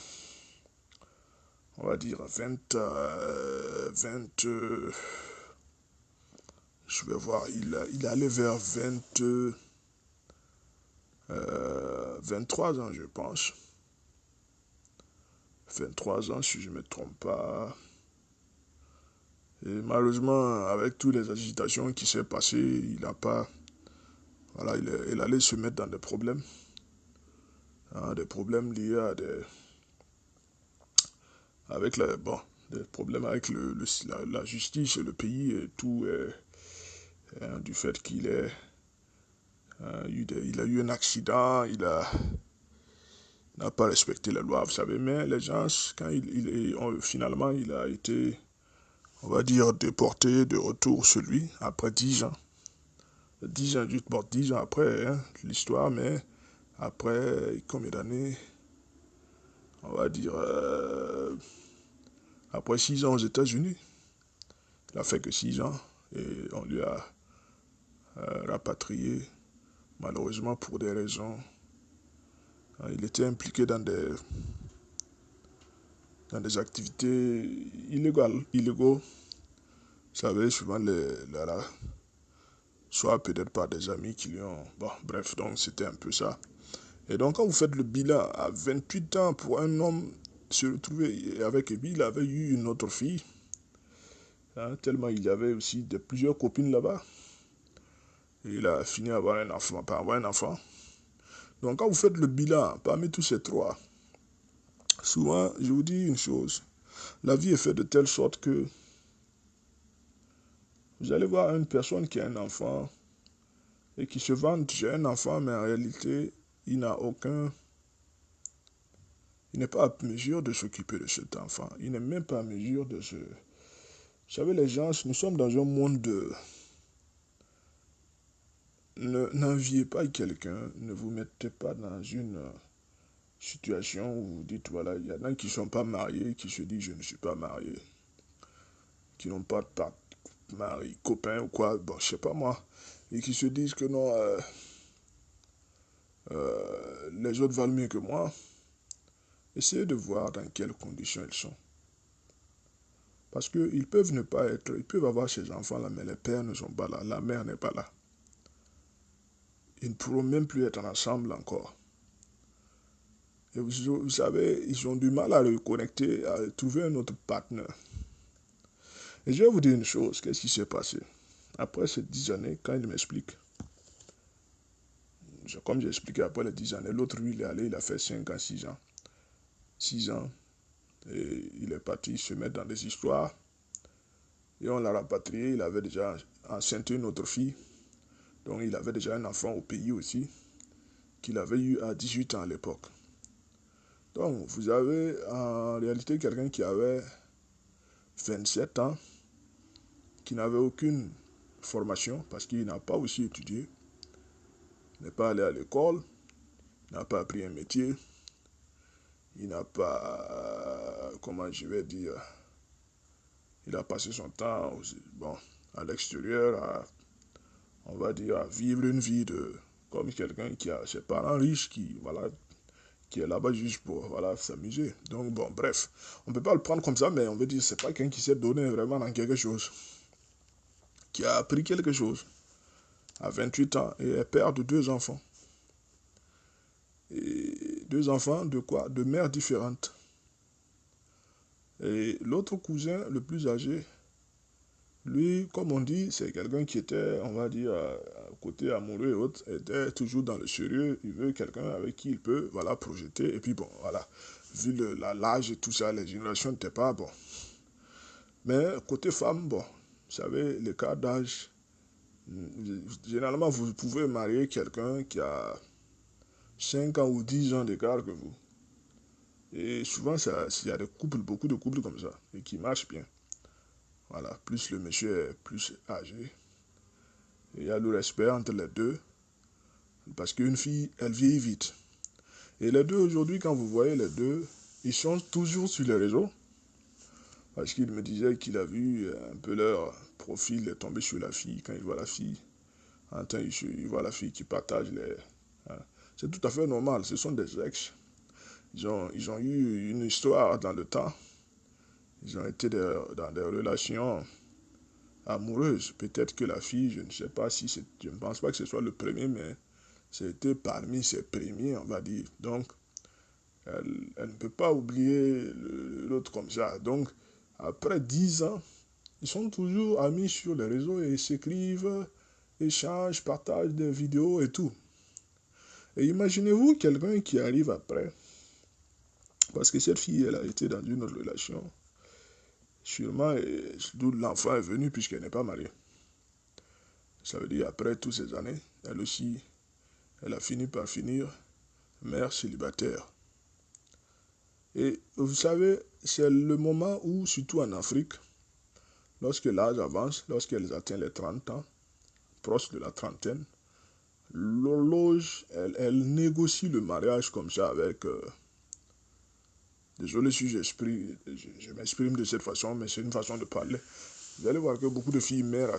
on va dire, 20, je vais voir, il allait vers 23 ans, je pense. 23 ans, si je ne me trompe pas. Et malheureusement, avec toutes les agitations qui s'est passées, il n'a pas... Voilà, il allait se mettre dans des problèmes. Hein, des problèmes liés à des... Avec la, bon, des problèmes avec la justice et le pays et tout. Hein, du fait qu'il ait... il a eu un accident, n'a pas respecté la loi, vous savez. Mais les gens, quand finalement, il a été, on va dire, déporté de retour chez lui après 10 ans. 10 ans, juste bon, 10 ans après hein, l'histoire, mais après combien d'années? On va dire après 6 ans aux États-Unis. Il a fait que 6 ans et on lui a rapatrié, malheureusement pour des raisons. Il était impliqué dans des activités illégaux. Vous savez, souvent, soit peut-être par des amis qui lui ont... Bon, bref, donc c'était un peu ça. Et donc, quand vous faites le bilan, à 28 ans, pour un homme se retrouver avec lui, il avait eu une autre fille, hein, tellement il y avait aussi plusieurs copines là-bas. Et il a fini par avoir un enfant. Donc, quand vous faites le bilan, parmi tous ces trois, souvent, je vous dis une chose, la vie est faite de telle sorte que vous allez voir une personne qui a un enfant et qui se vante, j'ai un enfant, mais en réalité, il n'a aucun... Il n'est pas à mesure de s'occuper de cet enfant. Il n'est même pas à mesure de se... Vous savez, les gens, nous sommes dans un monde de... N'enviez pas quelqu'un, ne vous mettez pas dans une situation où vous dites, voilà, il y en a qui ne sont pas mariés, qui se disent, je ne suis pas marié, qui n'ont pas de mari, copain ou quoi, bon, je sais pas moi, et qui se disent que non, les autres valent mieux que moi. Essayez de voir dans quelles conditions ils sont. Parce qu'ils peuvent ne pas être, ils peuvent avoir ces enfants-là, mais les pères ne sont pas là, la mère n'est pas là. Ils ne pourront même plus être ensemble encore. Et vous savez, ils ont du mal à reconnecter, à trouver un autre partenaire. Et je vais vous dire une chose, qu'est-ce qui s'est passé? Après ces 10 années, quand il m'explique, comme j'ai expliqué après les 10 années, l'autre lui, il est allé, il a fait 5 ans, 6 ans. 6 ans, et il est parti se mettre dans des histoires. Et on l'a rapatrié, il avait déjà enceinté une autre fille. Donc il avait déjà un enfant au pays aussi, qu'il avait eu à 18 ans à l'époque. Donc vous avez en réalité quelqu'un qui avait 27 ans, qui n'avait aucune formation, parce qu'il n'a pas aussi étudié, il n'est pas allé à l'école, il n'a pas appris un métier, il n'a pas, comment je vais dire, il a passé son temps bon, à l'extérieur, on va dire, à vivre une vie comme quelqu'un qui a ses parents riches, voilà, qui est là-bas juste pour voilà, s'amuser. Donc bon, bref, on ne peut pas le prendre comme ça, mais on veut dire c'est pas quelqu'un qui s'est donné vraiment dans quelque chose, qui a appris quelque chose à 28 ans et est père de 2 enfants. Et 2 enfants de quoi? De mères différentes. Et l'autre cousin, le plus âgé, lui, comme on dit, c'est quelqu'un qui était, on va dire, côté amoureux et autres, était toujours dans le sérieux. Il veut quelqu'un avec qui il peut, voilà, projeter. Et puis bon, voilà, vu l'âge et tout ça, les générations n'étaient pas bon. Mais côté femme, bon, vous savez, l'écart d'âge, généralement, vous pouvez marier quelqu'un qui a 5 ans ou 10 ans d'écart que vous. Et souvent, il y a des couples, beaucoup de couples comme ça, et qui marchent bien. Voilà, plus le monsieur est plus âgé. Il y a le respect entre les deux. Parce qu'une fille, elle vieillit vite. Et les deux, aujourd'hui, quand vous voyez les deux, ils sont toujours sur les réseaux. Parce qu'il me disait qu'il a vu un peu leur profil est tombé sur la fille. Quand il voit la fille, il voit la fille qui partage les... Hein. C'est tout à fait normal. Ce sont des ex. Ils ont eu une histoire dans le temps. Ils ont été dans des relations amoureuses. Peut-être que la fille, je ne sais pas si c'est... Je ne pense pas que ce soit le premier, mais c'était parmi ses premiers, on va dire. Donc, elle ne peut pas oublier l'autre comme ça. Donc, après 10 ans, ils sont toujours amis sur les réseaux et s'écrivent, échangent, partagent des vidéos et tout. Et imaginez-vous quelqu'un qui arrive après, parce que cette fille, elle a été dans une autre relation, sûrement d'où l'enfant est venu puisqu'elle n'est pas mariée. Ça veut dire après toutes ces années, elle aussi, elle a fini par finir mère célibataire. Et vous savez, c'est le moment où, surtout en Afrique, lorsque l'âge avance, lorsqu'elles atteignent les 30 ans, proche de la trentaine, l'horloge, elle négocie le mariage comme ça avec... désolé si je m'exprime de cette façon, mais c'est une façon de parler. Vous allez voir que beaucoup de filles mères,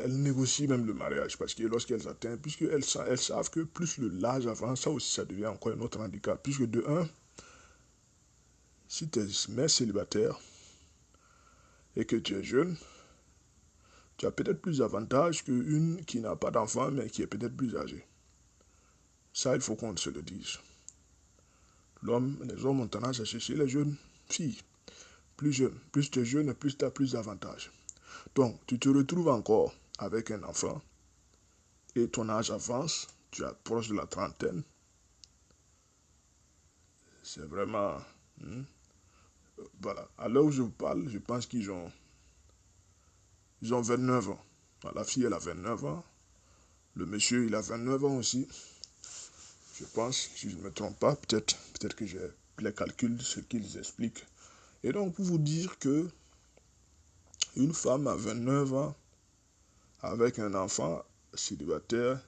elles négocient même le mariage parce que lorsqu'elles atteignent, puisqu'elles savent que plus l'âge avance, ça aussi ça devient encore un autre handicap. Puisque de un, si tu es mère célibataire et que tu es jeune, tu as peut-être plus d'avantages qu'une qui n'a pas d'enfant mais qui est peut-être plus âgée. Ça, il faut qu'on se le dise. Les hommes ont tendance à chercher les jeunes filles. Plus jeunes. Plus tu es jeune, plus tu as plus d'avantages. Donc, tu te retrouves encore avec un enfant et ton âge avance, tu approches de la trentaine. C'est vraiment... voilà. À l'heure où je vous parle, je pense ils ont 29 ans. La fille, elle a 29 ans. Le monsieur, il a 29 ans aussi. Je pense, si je ne me trompe pas, peut-être que j'ai les calculs, ce qu'ils expliquent. Et donc, pour vous dire que une femme à 29 ans, avec un enfant célibataire,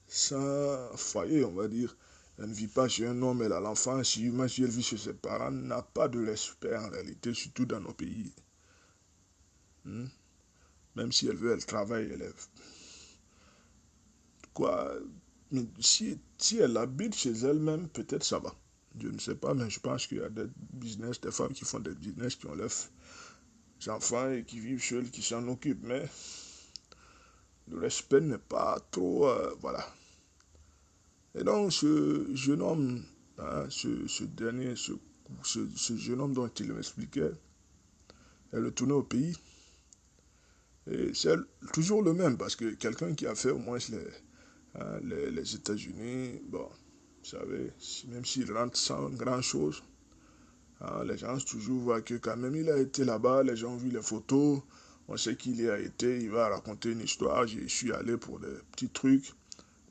sans foyer, on va dire, elle ne vit pas chez un homme, elle a l'enfant, si elle vit chez ses parents, n'a pas de respect en réalité, surtout dans nos pays. Même si elle veut, elle travaille, elle est... Quoi, mais si elle habite chez elle-même, peut-être ça va. Je ne sais pas, mais je pense qu'il y a des business, des femmes qui font des business, qui ont leurs enfants et qui vivent seules, qui s'en occupent. Mais le respect n'est pas trop... voilà. Et donc, ce jeune homme, hein, ce jeune homme dont il m'expliquait, est retourné au pays. Et c'est toujours le même, parce que quelqu'un qui a fait au moins les États-Unis, bon, vous savez, même s'il rentre sans grand-chose, hein, les gens toujours voient que quand même il a été là-bas, les gens ont vu les photos, on sait qu'il y a été, il va raconter une histoire, je suis allé pour des petits trucs,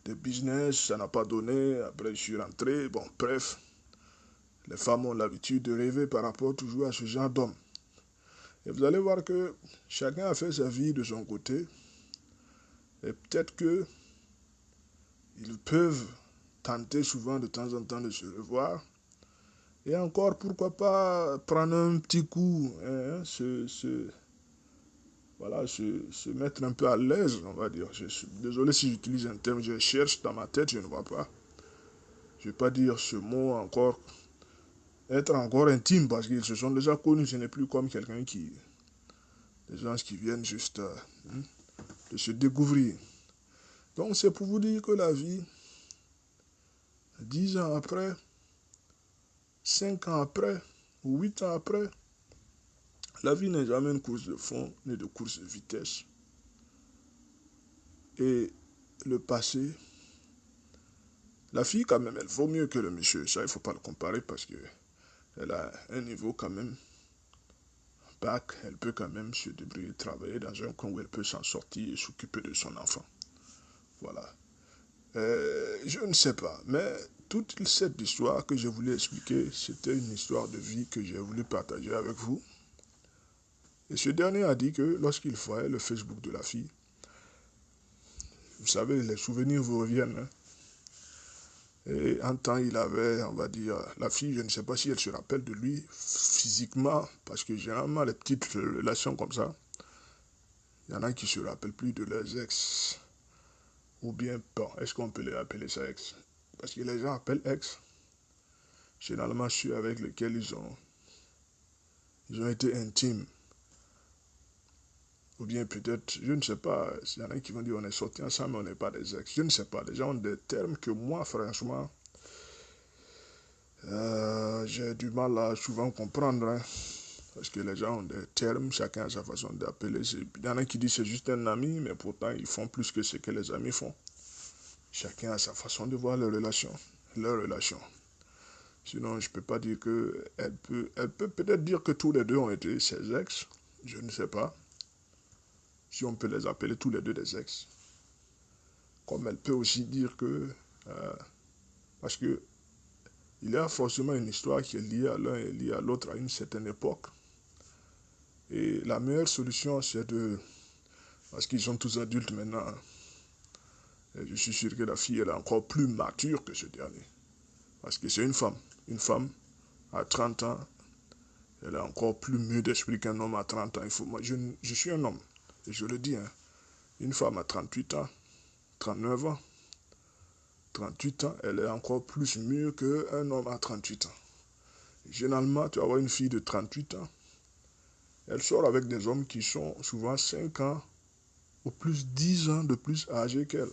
des business, ça n'a pas donné, après je suis rentré, bon, bref, les femmes ont l'habitude de rêver par rapport toujours à ce genre d'homme. Et vous allez voir que chacun a fait sa vie de son côté, et peut-être que ils peuvent tenter souvent de temps en temps de se revoir. Et encore, pourquoi pas prendre un petit coup, hein, voilà, se mettre un peu à l'aise, on va dire. Je suis désolé si j'utilise un terme, je cherche dans ma tête, je ne vois pas. Je ne vais pas dire ce mot encore, être encore intime, parce qu'ils se sont déjà connus, ce n'est plus comme quelqu'un qui... Des gens qui viennent juste de se découvrir. Donc c'est pour vous dire que la vie, 10 ans après, 5 ans après, ou 8 ans après, la vie n'est jamais une course de fond, ni de course de vitesse. Et le passé, la fille quand même, elle vaut mieux que le monsieur. Ça, il ne faut pas le comparer parce qu'elle a un niveau quand même bac. Elle peut quand même se débrouiller, travailler dans un coin où elle peut s'en sortir et s'occuper de son enfant. Voilà. Je ne sais pas, mais toute cette histoire que je voulais expliquer, c'était une histoire de vie que j'ai voulu partager avec vous. Et ce dernier a dit que lorsqu'il voyait le Facebook de la fille, vous savez, les souvenirs vous reviennent. Hein. Et un temps, il avait, on va dire, la fille, je ne sais pas si elle se rappelle de lui physiquement, parce que généralement, les petites relations comme ça, il y en a qui ne se rappellent plus de leurs ex. Ou bien, bon, est-ce qu'on peut les appeler ça ex? Parce que les gens appellent ex, généralement ceux avec lesquels ils ont été intimes. Ou bien peut-être, je ne sais pas, il y en a qui vont dire on est sortis ensemble, mais on n'est pas des ex. Je ne sais pas, les gens ont des termes que moi, franchement, j'ai du mal à souvent comprendre. Hein, parce que les gens ont des termes, chacun a sa façon d'appeler. Il y en a qui disent c'est juste un ami, mais pourtant ils font plus que ce que les amis font. Chacun a sa façon de voir les relations, leurs relations. Sinon, je ne peux pas dire que elle peut peut-être dire que tous les deux ont été ses ex. Je ne sais pas si on peut les appeler tous les deux des ex. Comme elle peut aussi dire que, parce que il y a forcément une histoire qui est liée à l'un et liée à l'autre à une certaine époque. Et la meilleure solution, c'est de, parce qu'ils sont tous adultes maintenant, et je suis sûr que la fille elle est encore plus mature que ce dernier. Parce que c'est une femme. Une femme à 30 ans, elle est encore plus mûre d'esprit qu'un homme à 30 ans. Moi, je suis un homme, et je le dis, hein, une femme à 38 ans, 39 ans, 38 ans, elle est encore plus mûre qu'un homme à 38 ans. Généralement, tu vas avoir une fille de 38 ans, elle sort avec des hommes qui sont souvent 5 ans ou plus 10 ans de plus âgés qu'elle.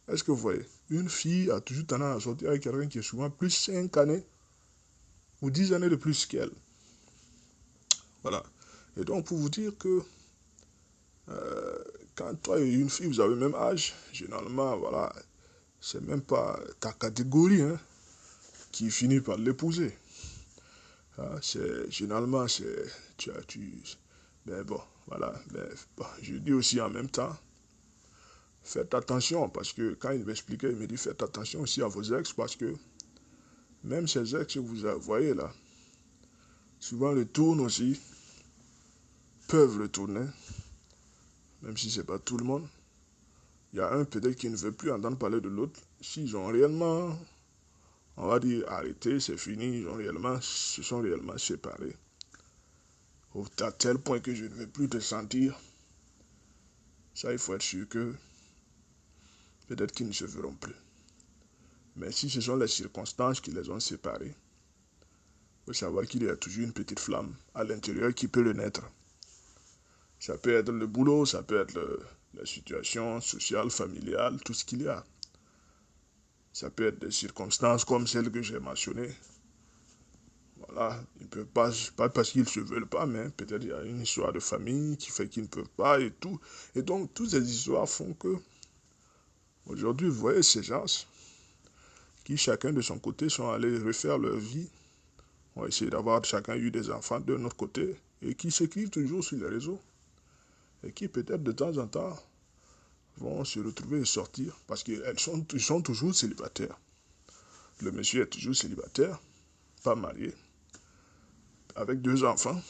Est-ce que vous voyez? Une fille a toujours tendance à sortir avec quelqu'un qui est souvent plus 5 années ou 10 années de plus qu'elle. Voilà. Et donc, pour vous dire que quand toi et une fille, vous avez le même âge, généralement, voilà, c'est même pas ta catégorie hein, qui finit par l'épouser. Hein, généralement, mais bon, voilà. Mais bon, je dis aussi en même temps, faites attention, parce que quand il m'expliquait, il me dit, faites attention aussi à vos ex, parce que même ces ex que vous voyez là, souvent le tournent aussi, peuvent le tourner, même si c'est pas tout le monde. Il y a un peut-être qui ne veut plus entendre parler de l'autre. S'ils ont réellement, on va dire, arrêté, c'est fini, se sont réellement séparés. À tel point que je ne veux plus te sentir. Ça, il faut être sûr que peut-être qu'ils ne se verront plus. Mais si ce sont les circonstances qui les ont séparés, il faut savoir qu'il y a toujours une petite flamme à l'intérieur qui peut le naître. Ça peut être le boulot, ça peut être la situation sociale, familiale, tout ce qu'il y a. Ça peut être des circonstances comme celles que j'ai mentionnées. Voilà, ils ne peuvent pas parce qu'ils ne se veulent pas, mais peut-être il y a une histoire de famille qui fait qu'ils ne peuvent pas et tout. Et donc, toutes ces histoires font que, aujourd'hui, vous voyez ces gens qui, chacun de son côté, sont allés refaire leur vie, ont essayé d'avoir chacun eu des enfants de notre côté, et qui s'écrivent toujours sur les réseaux, et qui peut-être de temps en temps vont se retrouver et sortir, parce qu'ils sont toujours célibataires. Le monsieur est toujours célibataire, pas marié, avec 2 enfants,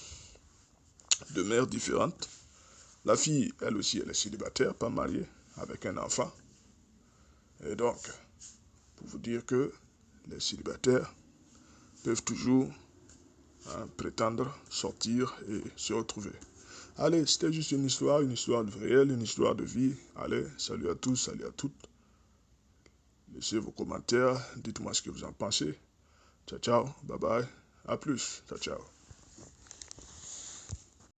de mères différentes. La fille, elle aussi, elle est célibataire, pas mariée, avec un enfant. Et donc, pour vous dire que les célibataires peuvent toujours prétendre sortir et se retrouver. Allez, c'était juste une histoire réelle, une histoire de vie. Allez, salut à tous, salut à toutes. Laissez vos commentaires, dites-moi ce que vous en pensez. Ciao, ciao, bye bye, à plus, ciao, ciao.